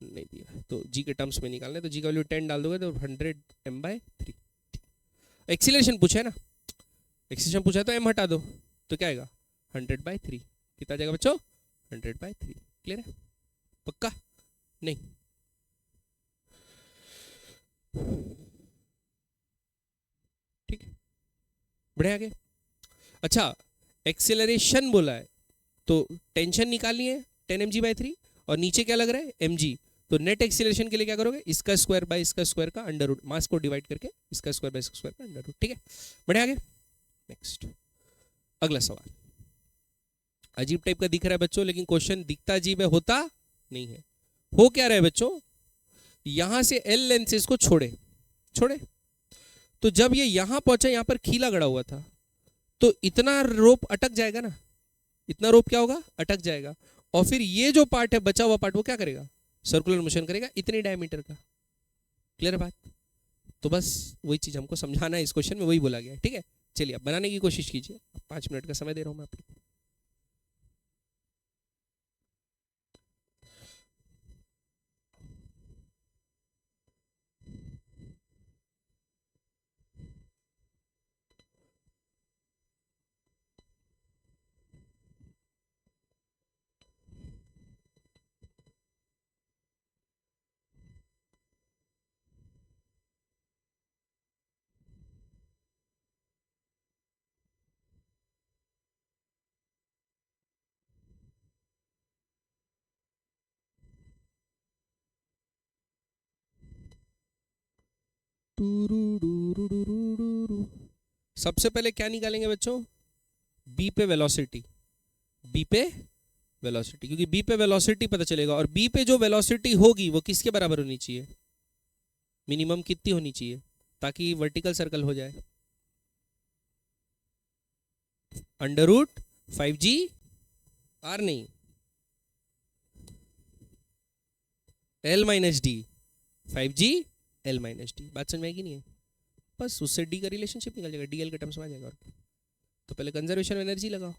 नहीं दिया, तो g के टर्म्स में निकालना है, तो g का वैल्यू 10 डाल दोगे तो 100m/3। एक्सीलरेशन पूछा है ना, एक्सीलरेशन पूछा है तो m हटा दो, तो क्या आएगा? 100/3। कितना जाएगा बच्चों? 100/3। क्लियर है? पक्का? नहीं? ठीक है, बढ़े आगे। अच्छा, एक्सेलरेशन बोला है तो टेंशन निकालनी है 10mg/3, और नीचे क्या लग रहा है? mg। तो नेट एक्सीलरेशन के लिए क्या करोगे? इसका स्क्वायर बाय इसका स्क्वायर का अंडर रूट, मास को डिवाइड करके इसका स्क्वायर बाय इसका स्क्वायर का अंडर रूट। ठीक है, बढ़े आगे। नेक्स्ट, अगला सवाल। अजीब टाइप का दिख रहा है बच्चों, लेकिन क्वेश्चन दिखता अजीब है, होता नहीं है। हो क्या रहा है बच्चों? यहां से एल लेंथ से इसको छोड़े छोड़े, तो जब ये यहां पहुंचा, यहां पर खीला गड़ा हुआ था, तो इतना रोप अटक जाएगा ना, इतना रोप क्या होगा? अटक जाएगा। और फिर ये जो पार्ट है, बचा हुआ पार्ट, वो क्या करेगा? सर्कुलर मोशन करेगा इतने डायमीटर का। क्लियर बात? तो बस वही चीज हमको समझाना है इस क्वेश्चन में, वही बोला गया है। ठीक है, चलिए अब बनाने की कोशिश कीजिए। 5 मिनट का समय दे रहा हूं मैं आपको। सबसे पहले क्या निकालेंगे बच्चों? बी पे वेलोसिटी। बी पे वेलोसिटी, क्योंकि बी पे वेलोसिटी पता चलेगा, और बी पे जो वेलोसिटी होगी वो किसके बराबर होनी चाहिए? मिनिमम कितनी होनी चाहिए ताकि वर्टिकल सर्कल हो जाए? √5g/r, नहीं l-d, 5g/l-d। बात समझ में आएगी नहीं है? बस उससे डी का रिलेशनशिप निकल जाएगा, डीएल के टर्म्स में आ जाएगा। और तो पहले कंजर्वेशन एनर्जी लगाओ।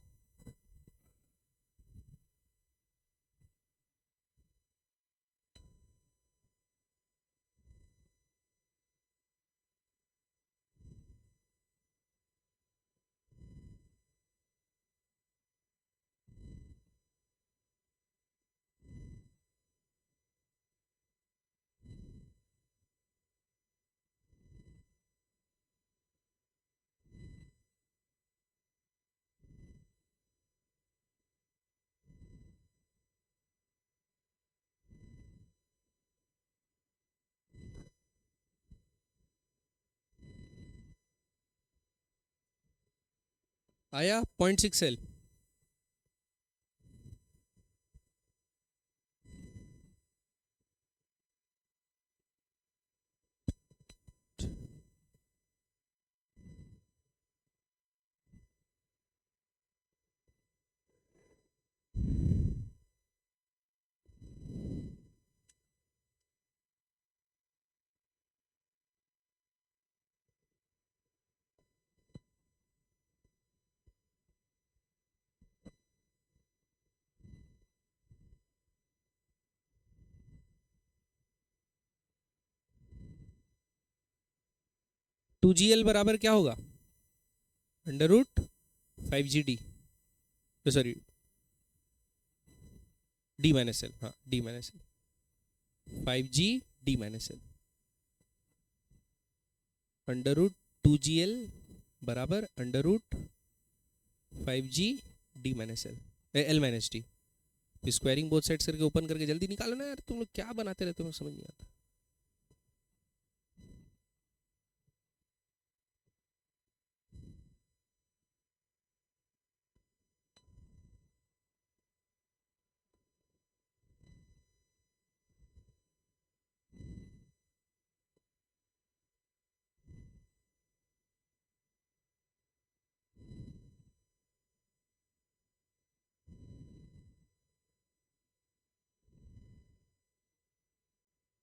आया 0.6L। टू जी एल बराबर क्या होगा? √5GD, सॉरी D-L, हाँ D-L, 5G D-L, √2GL बराबर √5G D-L, L-D। Squaring both sides करके ओपन करके जल्दी निकालो ना यार, तुम लोग क्या बनाते रहते हो, समझ नहीं आता।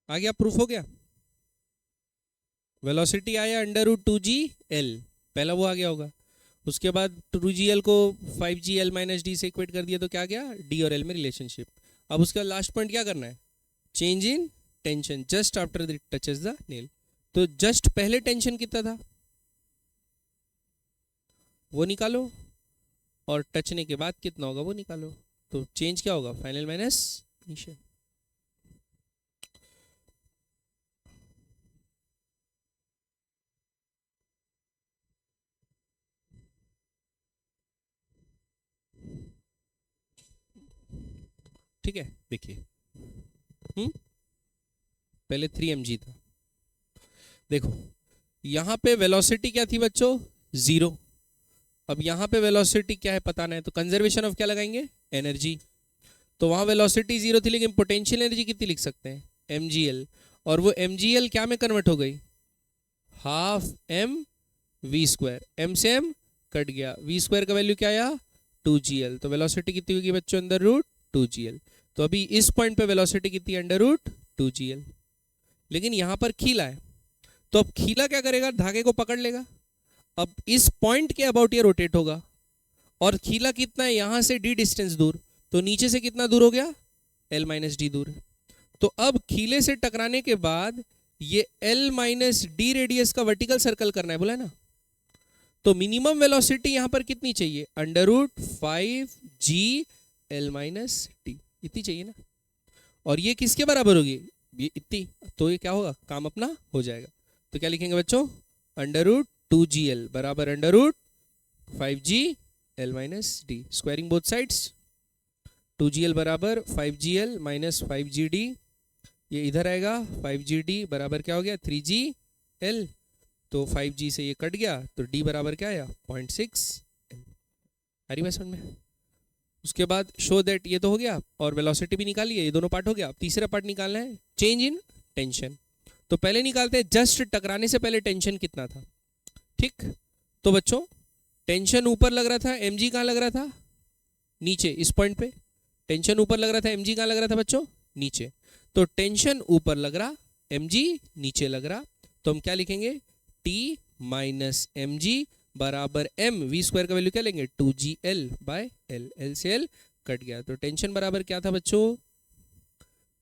आ गया, प्रूफ हो गया। वेलोसिटी आया अंडर रूट 2g_l, पहला वो आ गया होगा। उसके बाद 2gl को 5gl माइनस डी से इक्वेट कर दिया तो क्या गया, d और l में रिलेशनशिप। अब उसका लास्ट पॉइंट क्या करना है, change in tension just after it touches the nail. तो जस्ट पहले टेंशन कितना था वो निकालो, और टचने के बाद कितना होगा वो निकालो। तो चेंज क्या होगा, फाइनल माइनस इनिशियल। ठीक है, देखिए पहले 3 mg था। देखो यहां पे वेलोसिटी क्या थी बच्चों, 0। अब यहां पे वेलोसिटी क्या है पता नहीं, तो कंजर्वेशन ऑफ क्या लगाएंगे, एनर्जी। तो वहां वेलोसिटी 0 थी, लेकिन पोटेंशियल एनर्जी कितनी लिख सकते हैं, mgl। और वो mgl क्या में कन्वर्ट हो गई, हाफ m v²। m से m कट गया, v² का वैल्यू क्या आया 2gl। तो वेलोसिटी कितनी होगी बच्चों, अंडर रूट 2gl। तो अभी इस पॉइंट पे वेलोसिटी कितनी, अंडर रूट 2gl। लेकिन यहां पर खीला है, तो अब खीला क्या करेगा, धागे को पकड़ लेगा। अब इस पॉइंट के अबाउट ये रोटेट होगा, और खीला कितना है यहां से d डिस्टेंस दूर, तो नीचे से कितना दूर हो गया, l माइनस डी दूर। तो अब खीले से टकराने के बाद ये l माइनस डी रेडियस का वर्टिकल सर्कल करना है, बोला है ना। तो मिनिमम वेलोसिटी यहां पर कितनी चाहिए, under root 5g_l minus T, इतनी चाहिए ना। और ये किसके बराबर होगी, ये इतनी। तो ये क्या होगा, काम अपना हो जाएगा। तो क्या लिखेंगे बच्चों, अंडर रूट 2gl बराबर under root 5g_l minus d, squaring both sides. 2gl बराबर 5gl माइनस 5gd, ये इधर आएगा 5gd बराबर क्या हो गया 3gl। तो 5g से ये कट गया, तो d बराबर क्या आया 0.6l। आ रही बात समझ में। उसके बाद शो दैट, ये तो हो गया, और वेलोसिटी भी निकालिए, ये दोनों पार्ट हो गया। अब तीसरा पार्ट निकालना है, चेंज इन टेंशन। तो पहले निकालते हैं जस्ट टकराने से पहले टेंशन कितना था। ठीक, तो बच्चों टेंशन ऊपर लग रहा था, mg कहाँ लग रहा था, नीचे। इस पॉइंट पे टेंशन ऊपर लग रहा था, mg कहाँ लग रहा था बच्चों, नीचे। तो टेंशन ऊपर लग रहा, mg नीचे लग रहा, तो हम क्या लिखेंगे, t माइनस mg बराबर m, v² का वैल्यू क्या लेंगे 2gl/l, l से l कट गया। तो टेंशन बराबर क्या था बच्चों,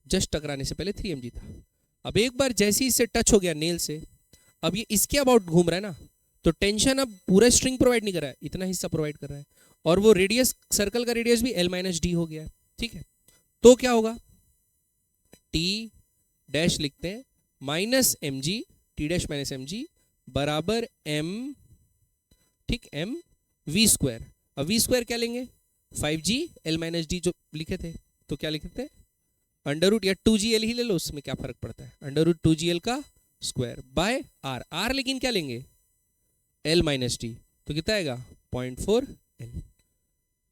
जस्ट टकराने से पहले 3 mg था। अब एक बार जैसे ही इससे टच हो गया नेल से, अब ये इसके अबाउट घूम रहा है ना, तो टेंशन अब पूरा स्ट्रिंग प्रोवाइड नहीं कर रहा है, इतना हिस्सा प्रोवाइड कर रहा है। और वो रेडियस, सर्कल का रेडियस भी l माइनस डी हो गया है। ठीक है, तो क्या होगा, t डैश लिखते हैं minus mg, t dash minus mg बराबर m, ठीक, m v²। अब v² क्या लेंगे, 5g_l माइनस डी जो लिखे थे, तो क्या लिखते हैं अंडर रूट, या 2gl ही ले लो, उसमें क्या फर्क पड़ता है, अंडर रूट 2gl का स्क्वायर बाय r। r लेकिन क्या लेंगे l माइनस टी, तो कितना आएगा 0.4l,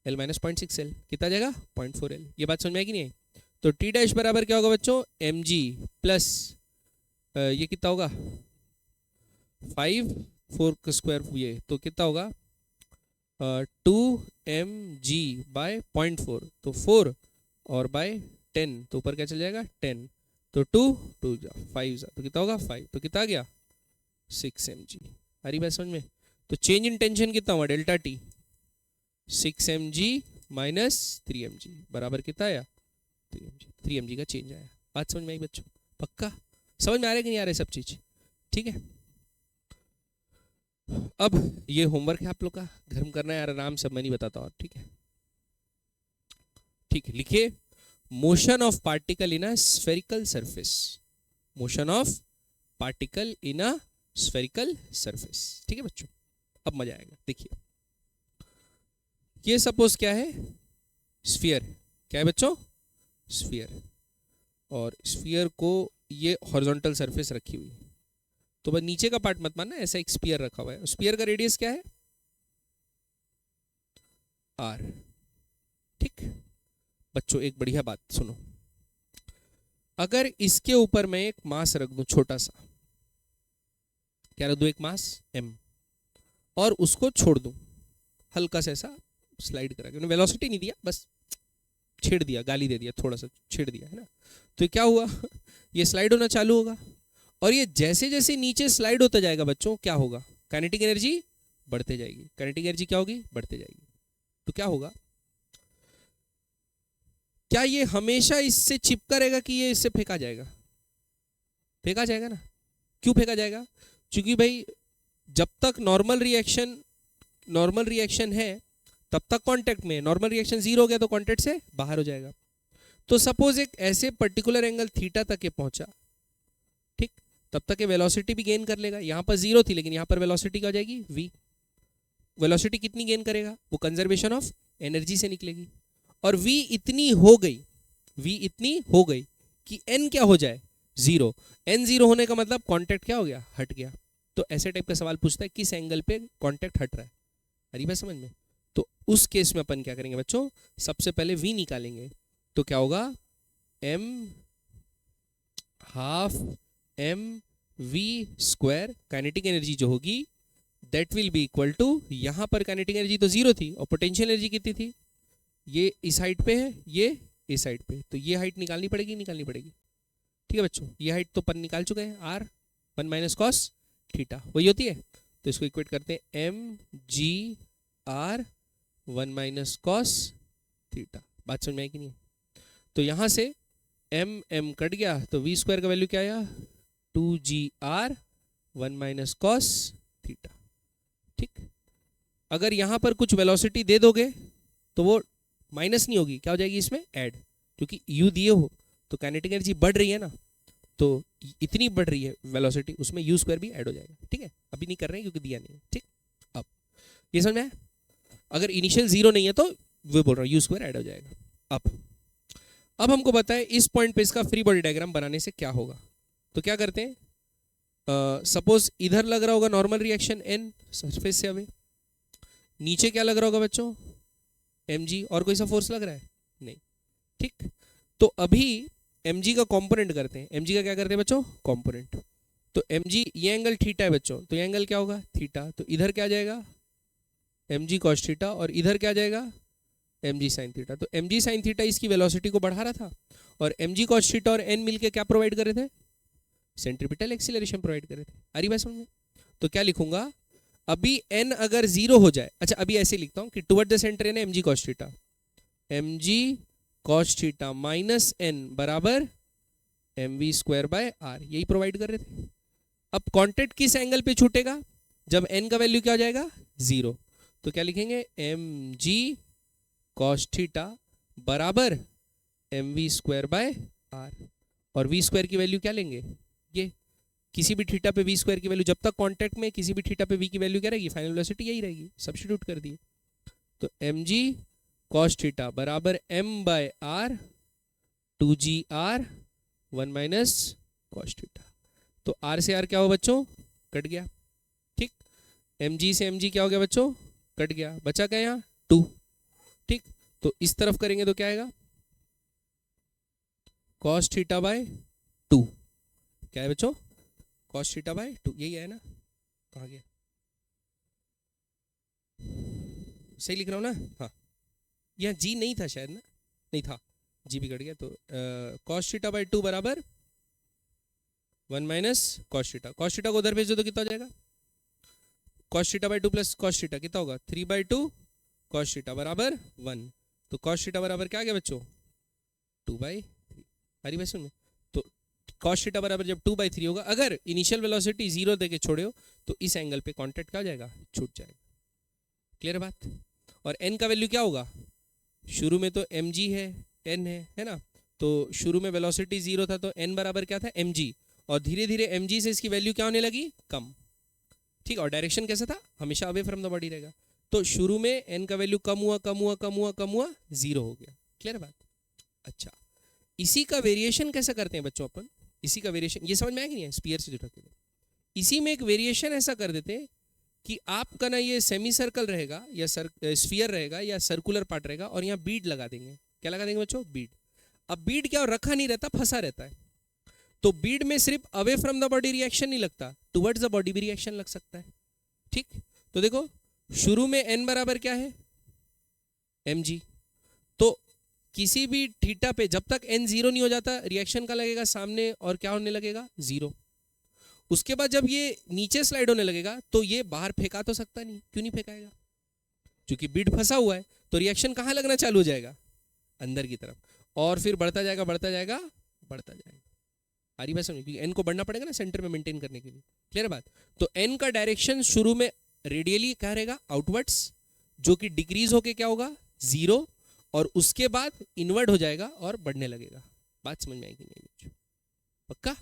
l माइनस 0.6l, कितना जाएगा 0.4l। ये बात समझ में आएगी नहीं आई। तो t डैश बराबर क्या होगा बच्चों, mg प्लस ये कितना होगा 5, 4 का स्क्वायर, ये तो कितना होगा 2mg/0.4, तो 4 और बाय 10, तो ऊपर क्या चल जाएगा 10, तो 2 5, तो कितना होगा 5, तो कितना आ गया 6 mg। आ रही बात समझ में। तो चेंज इन टेंशन कितना हुआ, delta T 6 mg minus 3 mg बराबर कितना आया 3 mg का चेंज आया। बात समझ में आई बच्चों, पक्का समझ में आ रहा है कि नहीं आ रहा है सब चीज, ठीक है। अब ये होमवर्क है आप लोग का, घर में करना है यार, आराम से मैं नहीं बताता और, ठीक है। ठीक है, लिखिए motion of particle in a spherical surface, motion of particle in a spherical surface. ठीक है बच्चों, अब मजा आएगा। देखिए ये सपोज क्या है, स्फीयर, क्या है बच्चों? स्फीयर। और स्फीयर को ये हॉरिजॉन्टल सरफेस रखी हुई, तो बस नीचे का पार्ट मत मानना, ऐसा एक स्फीयर रखा हुआ है। स्फीयर का रेडियस क्या है? आर। ठीक बच्चों, एक बढ़िया बात सुनो, अगर इसके ऊपर मैं एक मास रख दूं, छोटा सा, क्या रख दूं? एक मास m, और उसको छोड़ दूं हल्का सा ऐसा स्लाइड करा के, वेलोसिटी नहीं दिया, बस छेड़ दिया, गाली दे दिया, थोड़ा सा छेड़ दिया, है ना। तो क्या हुआ? ये स्लाइड होना चालू होगा, और ये जैसे जैसे नीचे स्लाइड होता जाएगा बच्चों, क्या होगा? काइनेटिक एनर्जी बढ़ते जाएगी। काइनेटिक एनर्जी क्या होगी? बढ़ते जाएगी। तो क्या होगा? क्या ये हमेशा इससे चिपका रहेगा कि ये इससे फेंका जाएगा? फेंका जाएगा ना। क्यों फेंका जाएगा? क्योंकि भाई जब तक नॉर्मल रिएक्शन है तब तक कांटेक्ट में, नॉर्मल रिएक्शन जीरो हो गया तो कांटेक्ट से बाहर हो जाएगा। तो सपोज एक ऐसे पर्टिकुलर एंगल थीटा तक ये पहुंचा, ठीक, तब तक ये वेलोसिटी भी गेन कर लेगा। यहां पर जीरो थी, लेकिन यहां पर वेलोसिटी क्या हो जाएगी? v। वेलोसिटी कितनी गेन करेगा? वो कंजर्वेशन ऑफ एनर्जी से निकलेगी। और v इतनी हो गई कि n क्या हो जाए? जीरो। n जीरो होने का मतलब कांटेक्ट क्या हो गया? हट गया। तो ऐसे टाइप का सवाल पूछता है किस एंगल पे कांटेक्ट हट रहा है। अरे बात समझ में? तो उस केस में अपन क्या करेंगे बच्चों? सबसे पहले v निकालेंगे। तो क्या होगा? m half m v square, kinetic energy जो होगी that will be equal to, यहां पर काइनेटिक एनर्जी तो जीरो थी और पोटेंशियल एनर्जी कितनी थी? ये इस हाइट पे है, ये इस हाइट पे, तो ये हाइट निकालनी पड़ेगी। ठीक है बच्चों, ये हाइट तो अपन निकाल चुके हैं, r 1 माइनस कॉस थीटा वही होती है। तो इसको इक्वेट करते हैं m g r 1 minus cos theta. बात समझ में आई कि नहीं? तो यहां से m कट गया, तो v स्क्वायर का वैल्यू क्या आया? 2gr 1 minus cos theta. ठीक, अगर यहां पर कुछ वेलोसिटी दे दोगे तो वो माइनस नहीं होगी, क्या हो जाएगी इसमें? ऐड। क्योंकि u दिए हो तो काइनेटिक एनर्जी बढ़ रही है ना, तो इतनी बढ़ रही है वेलोसिटी, उसमें u स्क्वायर भी ऐड हो जाएगा। ठीक है, अभी नहीं कर रहे हैं क्योंकि दिया नहीं है। ठीक, अब ये समझ में आया? अगर इनिशियल जीरो नहीं है तो वो बोल रहा हूँ u स्क्वायर ऐड हो जाएगा। अब हमको बताएं इस पॉइंट पे इसका फ्री बॉडी डायग्राम बनाने से क्या होगा। तो क्या करते हैं, सपोज इधर लग रहा होगा नॉर्मल रिएक्शन n सरफेस से अवे, नीचे क्या लग रहा होगा बच्चों? mg, और कोई सा फोर्स लग रहा है? नहीं। ठीक, तो अभी mg का कंपोनेंट करते हैं। mg का क्या करते हैं बच्चों? कंपोनेंट। तो mg, ये एंगल थीटा है बच्चों, तो ये एंगल क्या होगा? थीटा। तो इधर क्या जाएगा? mg cos थीटा, और इधर क्या जाएगा? mg sin theta. तो mg sin थीटा इसकी वेलोसिटी को बढ़ा रहा था, और mg cos थीटा और n मिलके क्या प्रोवाइड कर रहे थे? सेंट्रीपिटल एक्सीलरेशन प्रोवाइड कर रहे थे। आ रही बात समझ में? तो क्या लिखूंगा अभी? n अगर जीरो हो जाए, अच्छा अभी ऐसे लिखता हूं कि toward the centre n mg cos theta, mg cos theta minus n बराबर mv स्क्वायर बाय r, यही प्रोवाइड कर रहे थे। अब कांटेक्ट किस एंगल पे छूटेगा? जब n का वैल्यू क्या हो जाएगा? जीरो। तो क्या लिखेंगे? mg cos थीटा बराबर mv स्क्वायर बाय r, और v स्क्वायर की वैल्यू क्या लेंगे? ये किसी भी थीटा पे v स्क्वायर की वैल्यू, जब तक कांटेक्ट में किसी भी थीटा पे v की वैल्यू क्या रहेगी? फाइनल वेलोसिटी यही रहेगी, सब्स्टिट्यूट कर दिए। तो mg cos थीटा बराबर m bye r 2gr 1 minus cos theta. तो r से r क्या हो बच्चों? कट गया। ठीक, mg से mg क्या हो गया बच्चों? कट गया, बचा क्या यहाँ? 2। ठीक, तो इस तरफ करेंगे तो क्या आएगा? cos theta by 2। क्या है बच्चों? cos थीटा बाय 2, यही है ना? कहाँ गया? सही लिख रहा हूँ ना? हाँ, यहाँ जी नहीं था शायद ना? नहीं था, जी भी कट गया। तो cos थीटा बाय 2 बराबर 1 minus cos theta. cos theta को उधर भेज दो तो कितना हो जाएगा? cos theta by 2 plus cos theta कितना होगा? 3 बाय 2 cos थीटा बराबर 1। तो cos थीटा बराबर क्या आ गया बच्चों? 2 बाई 3। हरी भाई सुन में, तो cos थीटा बराबर जब 2 बाई 3 होगा, अगर इनिशियल वेलोसिटी जीरो देके छोड़े हो तो इस एंगल पे कांटेक्ट क्या हो जाएगा? छूट जाएगा। क्लियर बात? और n का वैल्यू क्या होगा? शुरू में तो mg है, n है ना? तो शुरू में वेलोसिटी जीरो था तो n बराबर क्या था? mg, और धीरे धीरे mg से इसकी वैल्यू क्या होने लगी? कम। ठीक, और डायरेक्शन कैसा था? हमेशा अवे फ्रॉम द बॉडी रहेगा। तो शुरू में n का वैल्यू कम हुआ, जीरो हो गया। क्लियर बात? अच्छा, इसी का वेरिएशन कैसे करते हैं बच्चों अपन? इसी का वेरिएशन ये समझ में आया कि नहीं है? स्फीयर से जुड़ा के इसी में एक वेरिएशन ऐसा कर देते हैं कि आपका ना ये सेमी सर्कल रहेगा या स्फीयर रहेगा या सर्कुलर पार्ट रहेगा और यहाँ बीड लगा देंगे। क्या लगा देंगे बच्चों? बीड। अब बीड क्या रखा नहीं रहता, फंसा रहता है, तो बीड में सिर्फ away from the body reaction नहीं लगता, टुवर्ड्स द बॉडी भी रिएक्शन लग सकता है। ठीक, तो देखो शुरू में n बराबर क्या है? mg। तो किसी भी थीटा पे जब तक n जीरो नहीं हो जाता रिएक्शन का लगेगा सामने और क्या होने लगेगा? जीरो। उसके बाद जब ये नीचे स्लाइड होने लगेगा तो ये बाहर फेंका तो सकता नहीं, क्यों नहीं फेंकाएगा? क्योंकि बीड फंसा हुआ है, तो रिएक्शन कहाँ लगना चालू हो जाएगा? अंदर की तरफ, और फिर बढ़ता जाएगा बढ़ता जाएगा बढ़ता जाएगा। आ रही बात समझ? क्योंकि एन को बढ़ना पड़ेगा ना सेंटर में मेंटेन करने के लिए। क्लियर बात? तो एन का डायरेक्शन शुरू में रेडियली क्या रहेगा? आउटवर्ड्स, जो कि डिक्रीज होके क्या होगा? जीरो, और उसके बाद इनवर्ड हो जाएगा और बढ़ने लगेगा। बात समझ में आएगी नहीं? पक्का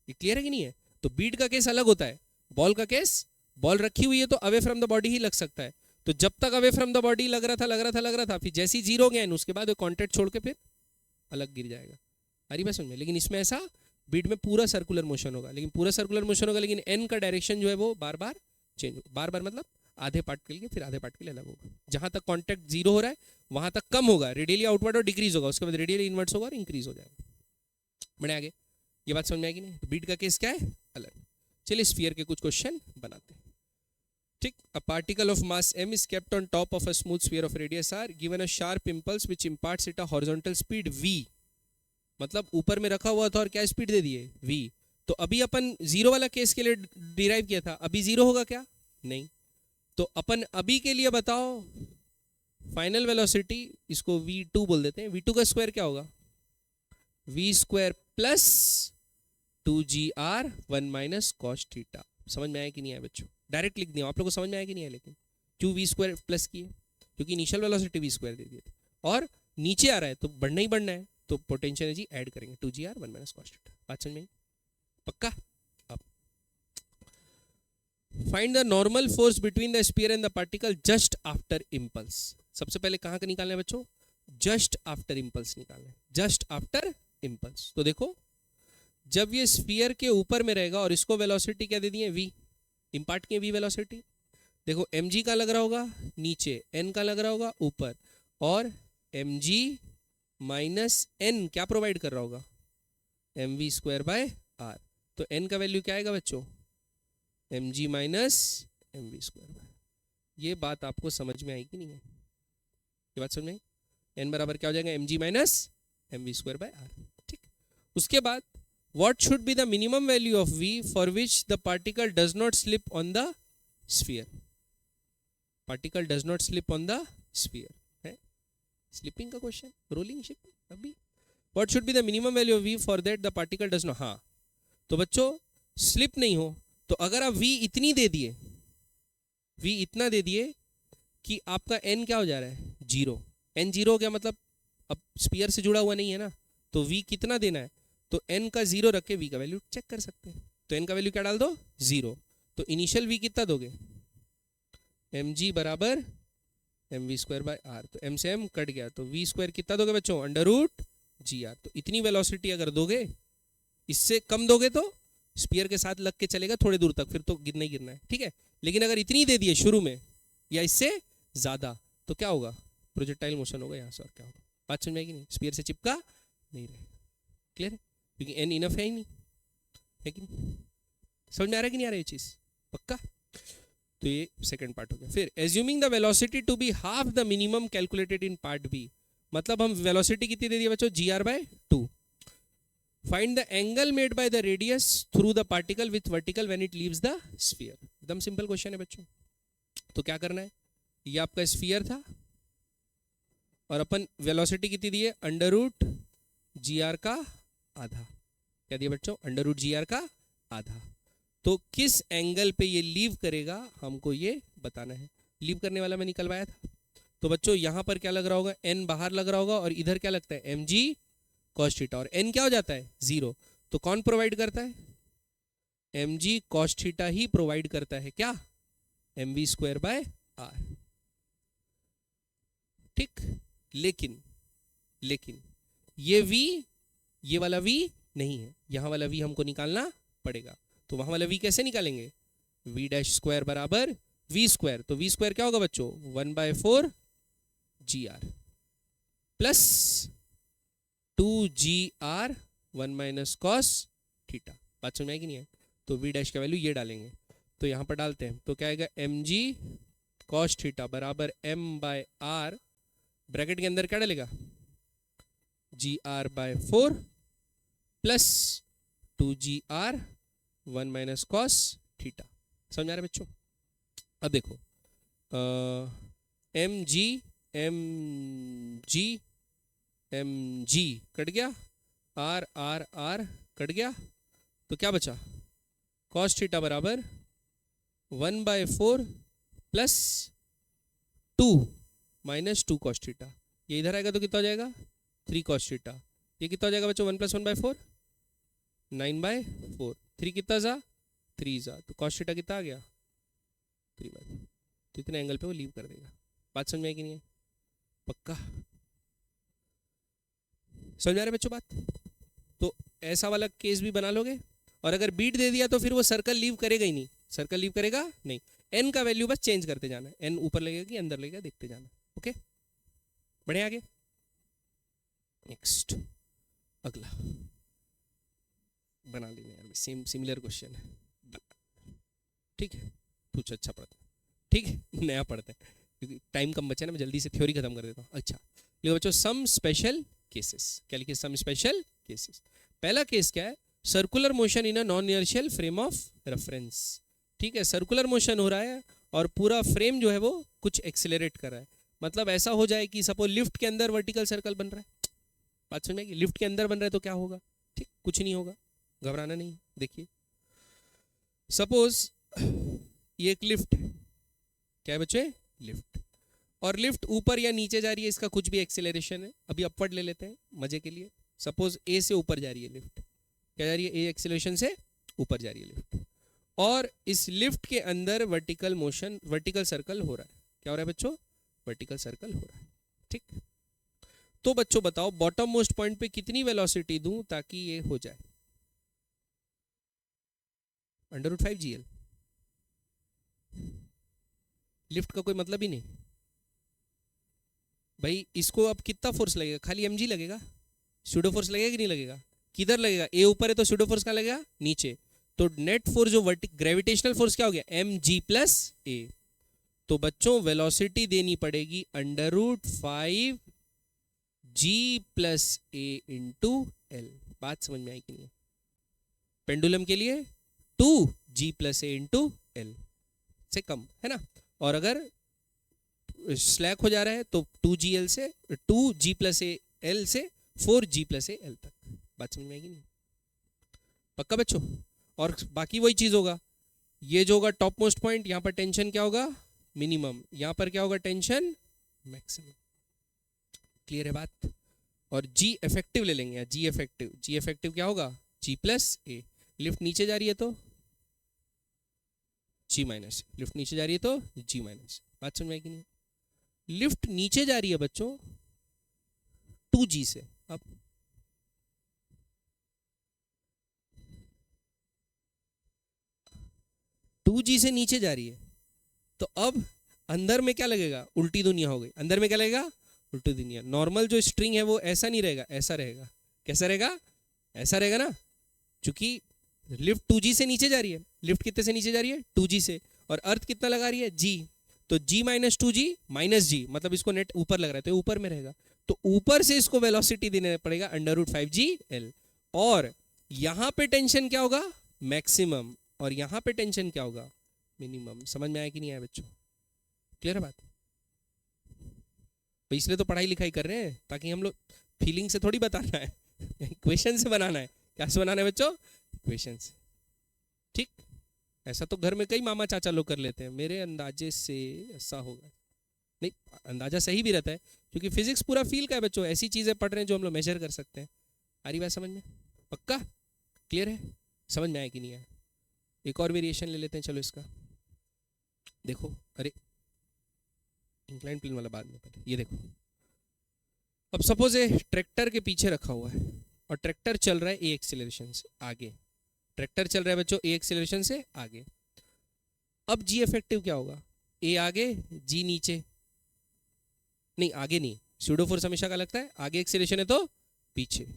ये क्लियर है कि नहीं है? तो बीड का केस अलग होता है, बॉल का केस, बॉल रखी हुई है तो अवे फ्रॉम द बॉडी ही लग सकता है, तो जब तक अवे फ्रॉम द बॉडी लग रहा था, फिर जैसे ही जीरो हो गया उसके बाद कॉन्टेक्ट छोड़ के फिर अलग गिर जाएगा। हरी बात समझ में? लेकिन इसमें ऐसा बीड में पूरा सर्कुलर मोशन होगा, लेकिन एन का डायरेक्शन जो है वो बार बार चेंज होगा। बार बार मतलब आधे पार्ट के लिए फिर आधे पार्ट के लिए अलग होगा। जहां तक कॉन्टेक्ट जीरो हो रहा है वहां तक कम होगा, रेडियली आउटवर्ड और डिक्रीज होगा, उसके बाद रेडियली इनवर्ड्स होगा और इंक्रीज हो जाएगा। बढ़े आगे, ये बात समझ में आएगी नहीं? तो बीड का केस क्या है? अलग। चलिए स्फीयर के कुछ क्वेश्चन बनाते हैं। ठीक, a particle of mass m is kept on top of a smooth sphere of radius r, given a sharp impulse which imparts it a horizontal speed v। मतलब ऊपर में रखा हुआ था और क्या स्पीड दे दिए? v। तो अभी अपन जीरो वाला केस के लिए डिराइव किया था, अभी जीरो होगा क्या? नहीं। तो अपन अभी के लिए बताओ फाइनल वेलोसिटी, इसको v2 बोल देते हैं। v2 का स्क्वायर क्या होगा? v square plus 2gr 1 minus cos theta. समझ में आया कि नहीं आया बच्चों? डायरेक्ट लिख दिया, आप लोगों को समझ में आया कि नहीं आया? लेकिन क्यों वी स्क्वायर प्लस किए? क्योंकि इनिशियल वेलोसिटी वी स्क्वायर दे दिए थे और नीचे आ रहा है तो बढ़ना ही बढ़ना है, तो पोटेंशियल एनर्जी ऐड करेंगे 2gr 1 माइनस कॉस थीटा। बात समझ में? पक्का? अब find the normal force between the sphere and the particle just after impulse. सबसे पहले कहाँ का निकालना है बच्चों? जस्ट आफ्टर इंपल्स निकालना है, जस्ट आफ्टर इंपल्स। तो देखो जब ये स्फीयर के ऊपर में रहेगा और इसको वेलोसिटी क्या दे दिए? v, इंपार्ट किए v वेलोसिटी। देखो mg का लग रहा होगा नीचे, n का लग रहा होगा ऊपर, और mg माइनस n क्या प्रोवाइड कर रहा होगा? mv square by r। तो n का वैल्यू क्या आएगा बच्चों? mg minus mv square bye. ये बात आपको समझ में आएगी नहीं है? ये बात समझ में आई? n बराबर क्या हो जाएगा? mg minus mv square by r। ठीक, उसके बाद what should be the minimum value of v for which the particle does not slip on the sphere? Particle does not slip on the sphere है स्लिपिंग का क्वेश्चन, रोलिंग शिप। अभी what should be the minimum value of v for that the particle does not, हाँ तो बच्चों स्लिप नहीं हो, तो अगर आप v इतनी दे दिए, v इतना दे दिए कि आपका n क्या हो जा रहा है? जीरो। n जीरो हो गया मतलब अब स्फीयर से जुड़ा हुआ नहीं है ना, तो v कितना देना है? तो n का जीरो रख के v का वैल्यू चेक कर सकते हैं। तो n का वैल्यू क्या डाल दो? जीरो। तो इनिशियल v कितना दोगे? mg बराबर mv स्क्वायर बाय r। तो m से m कट गया, तो v स्क्वायर कितना दोगे बच्चों? Under root gr। तो इतनी वेलोसिटी अगर दोगे, इससे कम दोगे तो स्फीयर के साथ लग के चलेगा थोड़ी दूर तक, फिर तो गिरना ही गिरना है। ठीक है, लेकिन अगर इतनी दे दिए शुरू में या इससे ज्यादा तो क्या होगा? प्रोजेक्टाइल मोशन होगा यहाँ से, और क्या होगा? बात समझ में आएगी नहीं? स्फीयर से चिपका नहीं रहेगा। क्लियर है? क्योंकि n इनफ है ही नहीं, है कि नहीं? समझ में आ रहा है कि नहीं आ रहा है ये चीज? पक्का? तो ये सेकंड पार्ट हो गया। फिर assuming the velocity to be half the minimum calculated in part B, मतलब हम वेलोसिटी कितनी दे दी बच्चों? gr by 2। Find the angle made by the radius through the particle with vertical when it leaves the sphere. एकदम सिंपल क्वेश्चन है बच्चों। तो क्या करना है? ये आपका स्फीयर था और अपन वेलोसिटी कितनी दी है? अंडर रूट gr का आधा। क्या दिया बच्चों? अंडर रूट gr का आधा। तो किस एंगल पे ये लीव करेगा हमको ये बताना है। लीव करने वाला मैं निकलवाया था। तो बच्चों यहां पर क्या लग रहा होगा? n बाहर लग रहा होगा और इधर क्या लगता है? mg cos थीटा, और n क्या हो जाता है? जीरो। तो कौन प्रोवाइड करता है? mg cos थीटा ही प्रोवाइड करता है क्या? mv square by r। ठीक, लेकिन ये v, ये वाला v नहीं है, यहाँ वाला v हमको निकालना पड़ेगा। तो वहां वाला v कैसे निकालेंगे? v डैश स्क्वायर बराबर v स्क्वायर, तो v स्क्वायर क्या होगा बच्चों? 1/4 gr plus 2gr 1 minus cos theta. बात समझ में आई कि नहीं है? तो v डैश का वैल्यू ये डालेंगे, तो यहाँ पर डालते हैं तो क्या आएगा? mg कॉस थीटा बराबर m/r, ब्रैकेट के अंदर क्या डालेगा? gr/4 plus 2gr 1 minus cos theta. समझ आ रहा है बच्चों? अब देखो mg कट गया, r कट गया, तो क्या बचा? कॉस थीटा बराबर 1/4 प्लस 2 माइनस 2 कॉस थीटा। ये इधर आएगा तो कितना हो जाएगा? 3 कॉस थीटा। ये कितना हो जाएगा बच्चों? 1 + 1/4 9/4। 3 कितना जा? 3 जा, तो कॉस थीटा कितना आ गया? 3/4। तो इतने एंगल पे वो लीव कर देगा। बात समझ में आई कि नहीं है? पक्का समझ आ रहा है बच्चों बात? तो ऐसा वाला केस भी बना लोगे, और अगर बीट दे दिया तो फिर वो सर्कल लीव करेगा ही नहीं, सर्कल लीव करेगा नहीं। एन का वैल्यू बस चेंज करते जाना है, एन ऊपर लगेगा कि अंदर लगेगा देखते जाना। ओके, बढ़े आगे। नेक्स्ट अगला बना लेंगे यार, सेम सिमिलर क्वेश्चन है, ठीक है? कुछ अच्छा पढ़ते हैं, ठीक है? नया पढ़ते हैं क्योंकि टाइम कम बचा ना, मैं जल्दी से थ्योरी खत्म कर देता हूँ। अच्छा लिखो बच्चों, सम स्पेशल केसेस। क्या लिखे? Some special cases. पहला केस क्या है? Circular motion in a non inertial frame of reference. ठीक है, सर्कुलर मोशन हो रहा है और पूरा फ्रेम जो है वो कुछ एक्सेलरेट कर रहा है। मतलब ऐसा हो जाए कि सपोज लिफ्ट के अंदर वर्टिकल सर्कल बन रहा है। बात समझ में आएगी? लिफ्ट के अंदर बन रहा है तो क्या होगा? ठीक, कुछ नहीं होगा, घबराना नहीं। देखिए सपोज ये एक लिफ्ट है, क्या है बच्चे? लिफ्ट। और लिफ्ट ऊपर या नीचे जा रही है, इसका कुछ भी एक्सेलरेशन है। अभी अपवर्ड ले लेते हैं मजे के लिए। सपोज ए से ऊपर जा रही है लिफ्ट, क्या जा रही है? ए एक्सेलरेशन से ऊपर जा रही है लिफ्ट, और इस लिफ्ट के अंदर वर्टिकल मोशन, वर्टिकल सर्कल हो रहा है। क्या हो रहा है बच्चों? वर्टिकल सर्कल हो रहा है। ठीक, तो बच्चों बताओ बॉटम मोस्ट पॉइंट पे कितनी वेलोसिटी दूं ताकि ये हो जाए? √5 GL। लिफ्ट का कोई मतलब ही नहीं भाई। इसको अब कितना फोर्स लगेगा? खाली mg लगेगा? स्यूडो फोर्स लगेगा कि नहीं लगेगा? किधर लगेगा? ए ऊपर है तो स्यूडो फोर्स कहाँ लगेगा? नीचे। तो नेट फोर्स जो ग्रेविटेशनल फोर्स क्या हो गया? mg + a। तो बच्चों वेलोसिटी देनी पड़ेगी √5 g + a × l। बात समझ में आई कि नहीं? पेंडुलम के लिए 2g + a × l से कम है ना, और अगर स्लैक हो जा रहा है तो 2g + a l से 4g + a l तक। बात समझ में आएगी नहीं? पक्का बच्चों? और बाकी वही चीज होगा, ये जो होगा टॉप मोस्ट पॉइंट, यहाँ पर टेंशन क्या होगा? मिनिमम। यहाँ पर क्या होगा? Tension maximum. क्लियर है बात? और जी इफेक्टिव ले लेंगे। जी इफेक्टिव क्या होगा? g + a। लिफ्ट नीचे जा रही है तो g-, लिफ्ट नीचे जा रही है तो g-। बात समझ में आएगी नहीं? लिफ्ट नीचे जा रही है बच्चों 2g से, अब 2g से नीचे जा रही है, तो अब अंदर में क्या लगेगा? उल्टी दुनिया हो गई। अंदर में क्या लगेगा? उल्टी दुनिया। नॉर्मल जो स्ट्रिंग है वो ऐसा नहीं रहेगा, ऐसा रहेगा। कैसा रहेगा? ऐसा रहेगा ना, क्योंकि लिफ्ट 2g से नीचे जा रही है। लिफ्ट कितने से नीचे जा रही है? 2g से। और अर्थ कितना लगा रही है? g। तो g - 2g - g, मतलब इसको नेट ऊपर लग रहा है तो ऊपर में रहेगा। तो ऊपर से इसको वेलोसिटी देने पड़ेगा √5 GL। और यहां पे टेंशन क्या होगा? मैक्सिमम। और यहां पे टेंशन क्या होगा? मिनिमम। समझ में आया कि नहीं आया बच्चों? क्लियर है बात? तो इसलिए तो पढ़ाई लिखाई कर रहे हैं, ताकि हम लोग फीलिंग से थोड़ी बताना है, क्वेश्चन से बनाना है। क्या से बनाना है बच्चों? क्वेश्चन से। ठीक, ऐसा तो घर में कई मामा चाचा लोग कर लेते हैं, मेरे अंदाजे से ऐसा होगा। नहीं, अंदाजा सही भी रहता है, क्योंकि फिजिक्स पूरा फील का है बच्चों। ऐसी चीजें पढ़ रहे हैं जो हम लोग मेजर कर सकते हैं। आ रही बात समझ में? पक्का क्लियर है? समझ में आया कि नहीं आया? एक और वेरिएशन ले लेते हैं, चलो इसका देखो। अरे इंक्लाइन प्लेन वाला बाद में, पहले ये देखो। अब सपोज ये ट्रैक्टर के पीछे रखा हुआ है और ट्रैक्टर चल रहा है ए एक्सेलरेशन से आगे, ट्रैक्टर चल रहा है बच्चों ए एक्सेलरेशन से आगे। अब जी इफेक्टिव क्या होगा, ए आगे जी नीचे, नहीं आगे नहीं, स्यूडो फोर्स हमेशा का लगता है आगे एक्सेलरेशन है तो पीछे,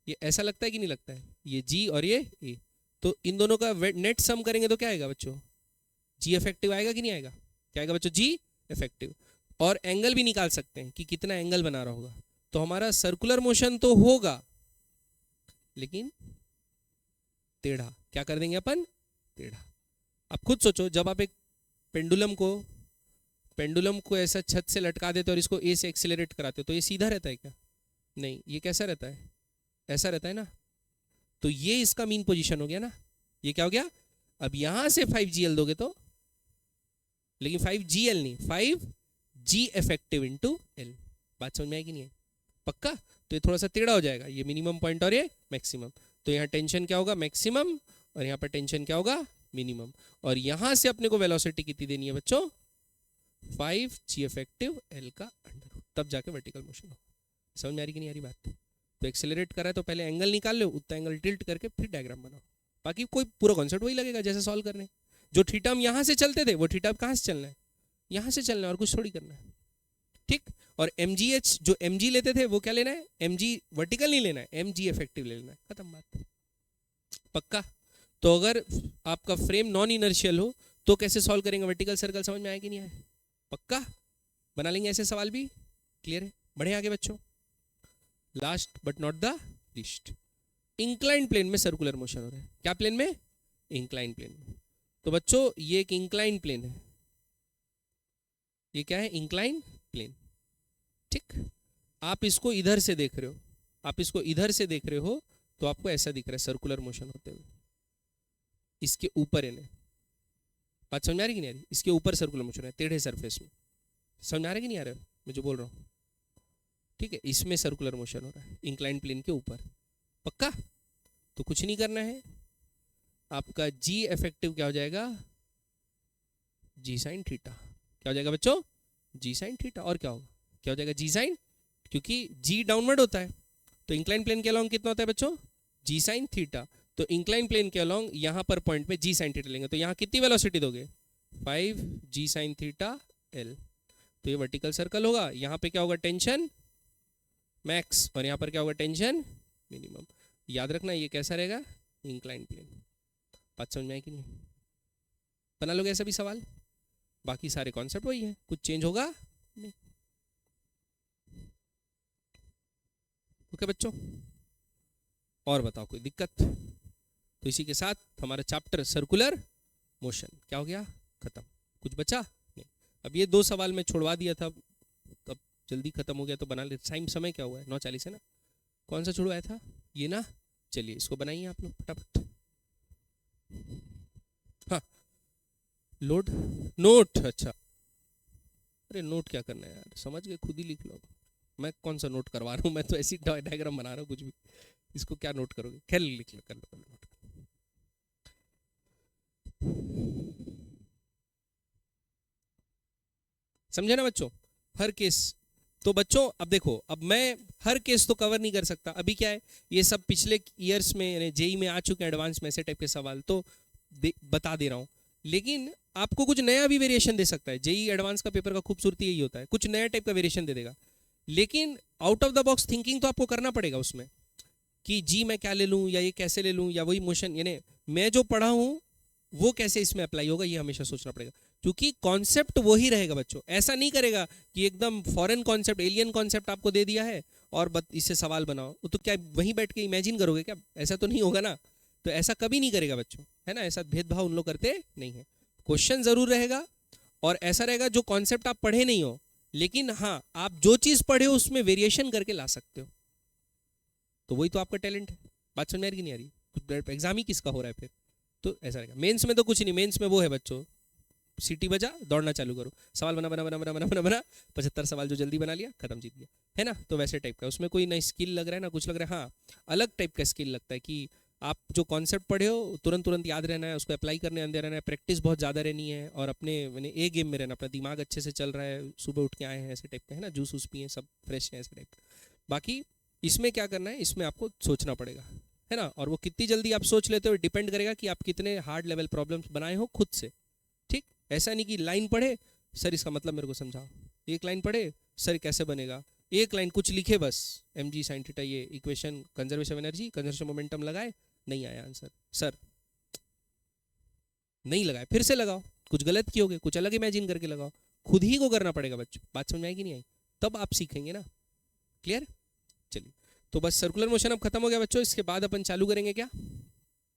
ये ऐसा लगता है कि नहीं लगता है, ये जी और ये ए, तो इन दोनों का नेट सम करेंगे तो क्या आएगा बच्चों, जी इफेक्टिव आएगा कि नहीं आएगा, क्या आएगा बच्चों, जी इफेक्टिव। और एंगल भी निकाल सकते हैं कि कितना एंगल बना रहा होगा, तो हमारा सर्कुलर मोशन तो होगा लेकिन टेढ़ा, क्या कर देंगे अपन, टेढ़ा। आप खुद सोचो, जब आप एक पेंडुलम को ऐसा छत से लटका देते और इसको ए से एक्सेलरेट कराते तो ये सीधा रहता है क्या, नहीं, ये कैसा रहता है, ऐसा रहता है ना, तो ये इसका मीन पोजीशन हो गया ना, ये क्या हो गया। अब यहां से 5GL दोगे तो, लेकिन 5GL नहीं, 5G इफेक्टिव इंटू एल, बात समझ में आएगी नहीं है, पक्का। तो ये थोड़ा सा टेढ़ा हो जाएगा, ये मिनिमम पॉइंट और ये मैक्सिमम, तो यहाँ टेंशन क्या होगा, मैक्सिमम, और यहाँ पर टेंशन क्या होगा, मिनिमम। और यहाँ से अपने को वेलोसिटी कितनी देनी है बच्चों, 5G इफेक्टिव एल का अंडर रूट, तब जाके वर्टिकल मोशन हो। समझ में आ रही कि नहीं आ रही बात। तो एक्सेलरेट करा है तो पहले एंगल निकाल लो, उतना एंगल टिल्ट करके फिर डायग्राम बनाओ, बाकी कोई पूरा कॉन्सेप्ट वही लगेगा जैसे सॉल्व करने। जो थीटा हम यहाँ से चलते थे वो थीटा कहाँ से चलना है, यहाँ से चलना है, और कुछ थोड़ी करना है, ठीक। और MGH जो MG लेते थे वो क्या लेना है, MG वर्टिकल नहीं लेना है, MG इफेक्टिव लेना है, खत्म बात, पक्का। तो अगर आपका फ्रेम नॉन इनर्शियल हो तो कैसे सॉल्व करेंगे वर्टिकल सर्कल, समझ में आया कि नहीं आया, पक्का बना लेंगे ऐसे सवाल भी, क्लियर है। बढ़े आगे बच्चों, last but not the least, incline plane में सर्कुलर मोशन हो रहा है, क्या प्लेन में, इंक्लाइन प्लेन में। तो बच्चों ये एक इंक्लाइन प्लेन है, ये क्या है, इंक्लाइन प्लेन, ठीक। आप इसको इधर से देख रहे हो, आप इसको इधर से देख रहे हो तो आपको ऐसा दिख रहा है सर्कुलर मोशन होते हुए, इसके ऊपर इन्हें, बात समझ आ रही कि नहीं आ रही, इसके ऊपर सर्कुलर मोशन है टेढ़े सरफेस में, समझ आ रहा है कि नहीं आ रहा है मैं जो बोल रहा हूँ, ठीक है। इसमें सर्कुलर मोशन हो रहा है इंक्लाइन प्लेन के ऊपर, पक्का। तो कुछ नहीं करना है, आपका जी इफेक्टिव क्या हो जाएगा, जी साइन थीटा, क्या हो जाएगा बच्चों, जी साइन थीटा, और क्या होगा, क्या हो जाएगा, जी साइन, क्योंकि जी डाउनवर्ड होता है, तो इंक्लाइन प्लेन के अलोंग कितना होता है बच्चों, जी साइन थीटा। तो इंक्लाइन प्लेन के अलोंग यहाँ पर पॉइंट पे जी साइन थीटा लेंगे, तो यहाँ कितनी वेलोसिटी दोगे, 5G साइन थीटा एल, तो ये वर्टिकल सर्कल होगा। यहाँ पे क्या होगा, टेंशन मैक्स, और यहाँ पर क्या होगा, टेंशन मिनिमम। याद रखना ये कैसा रहेगा, इंक्लाइन प्लेन, बात समझ में आई कि नहीं, बना लोगे ऐसा भी सवाल, बाकी सारे कॉन्सेप्ट वही है, कुछ चेंज होगा नहीं, ओके बच्चों। और बताओ कोई दिक्कत, तो इसी के साथ हमारा चैप्टर सर्कुलर मोशन क्या हो गया, खत्म, कुछ बचा नहीं। अब ये 2 सवाल मैं छोड़वा दिया था, अब जल्दी खत्म हो गया तो बना ले, टाइम समय क्या हुआ है, 9:40 है ना, कौन सा छुड़वाया था ये ना, चलिए इसको बनाइए आप लोग फटाफट। हाँ लोड नोट, अच्छा, अरे नोट क्या करना है यार, समझ गए, खुद ही लिख लो, मैं कौन सा नोट करवा रहा हूँ, मैं तो ऐसी डायग्राम बना रहा हूँ, कुछ भी, इसको क्या नोट करोगे, खेल लिख लो, कर लो नोट। समझे ना बच्चों, हर केस, तो बच्चों अब देखो, अब मैं हर केस तो कवर नहीं कर सकता, अभी क्या है, ये सब पिछले ईयर्स में जेई में आ चुके हैं एडवांस में ऐसे टाइप के सवाल, तो बता दे रहा हूँ, लेकिन आपको कुछ नया भी वेरिएशन दे सकता है, जेई एडवांस का पेपर का खूबसूरती यही होता है, कुछ नया टाइप का वेरिएशन दे देगा, लेकिन out of the box thinking तो आपको करना पड़ेगा उसमें, कि जी मैं क्या ले लूँ, या ये कैसे ले लूँ, या वही मोशन, यानी मैं जो पढ़ा हूँ वो कैसे इसमें अप्लाई होगा, ये हमेशा सोचना पड़ेगा, क्योंकि कॉन्सेप्ट वही रहेगा बच्चों, ऐसा नहीं करेगा कि एकदम फॉरेन कॉन्सेप्ट, एलियन कॉन्सेप्ट आपको दे दिया है और इससे सवाल बनाओ, तो क्या वहीं बैठ के इमेजिन करोगे क्या, ऐसा तो नहीं होगा ना, तो ऐसा कभी नहीं करेगा बच्चों, है ना, ऐसा भेदभाव उन लोग करते नहीं है। क्वेश्चन जरूर रहेगा, और ऐसा रहेगा जो कॉन्सेप्ट आप पढ़े नहीं हो, लेकिन हाँ आप जो चीज़ पढ़े हो उसमें वेरिएशन करके ला सकते हो, तो वही तो आपका टैलेंट है, बात समझ में आ रही कि नहीं आ रही, एग्जाम ही किसका हो रहा है फिर, तो ऐसा रहेगा। मेंस में तो कुछ नहीं, मेंस में वो है बच्चों, सीटी बजा दौड़ना चालू करो, सवाल बना बना बना बना बना बना बना 75 सवाल जो जल्दी बना लिया खत्म, जीत गया, है ना, तो वैसे टाइप का, उसमें कोई ना स्किल लग रहा है ना कुछ लग रहा है, हाँ अलग टाइप का स्किल लगता है कि आप जो कॉन्सेप्ट पढ़े हो तुरंत तुरंत याद रहना है, उसको अप्लाई करने अंदर रहना है, प्रैक्टिस बहुत ज़्यादा रहनी है, और अपने मैंने ए गेम में रहना, अपना दिमाग अच्छे से चल रहा है, सुबह उठ के आए हैं ऐसे टाइप के, है ना, जूस वूस पिए, सब फ्रेश है ऐसे टाइप। बाकी इसमें क्या करना है, इसमें आपको सोचना पड़ेगा, है ना, और वो कितनी जल्दी आप सोच लेते हो डिपेंड करेगा कि आप कितने हार्ड लेवल प्रॉब्लम्स बनाए हो खुद से। ठीक, ऐसा नहीं कि लाइन पढ़े सर इसका मतलब मेरे को समझाओ, एक लाइन पढ़े सर कैसे बनेगा, एक लाइन कुछ लिखे बस, एम जी साइन थीटा ये equation, conservation energy conservation momentum लगाए, नहीं आया आंसर, सर नहीं लगाए, फिर से लगाओ, कुछ गलत किए, कुछ अलग इमेजिन करके लगाओ, खुद ही को करना पड़ेगा बच्चों। बात समझ में आई कि नहीं आई? तब आप सीखेंगे ना। क्लियर? चलिए, तो बस सर्कुलर मोशन अब खत्म हो गया बच्चों, इसके बाद अपन चालू करेंगे क्या,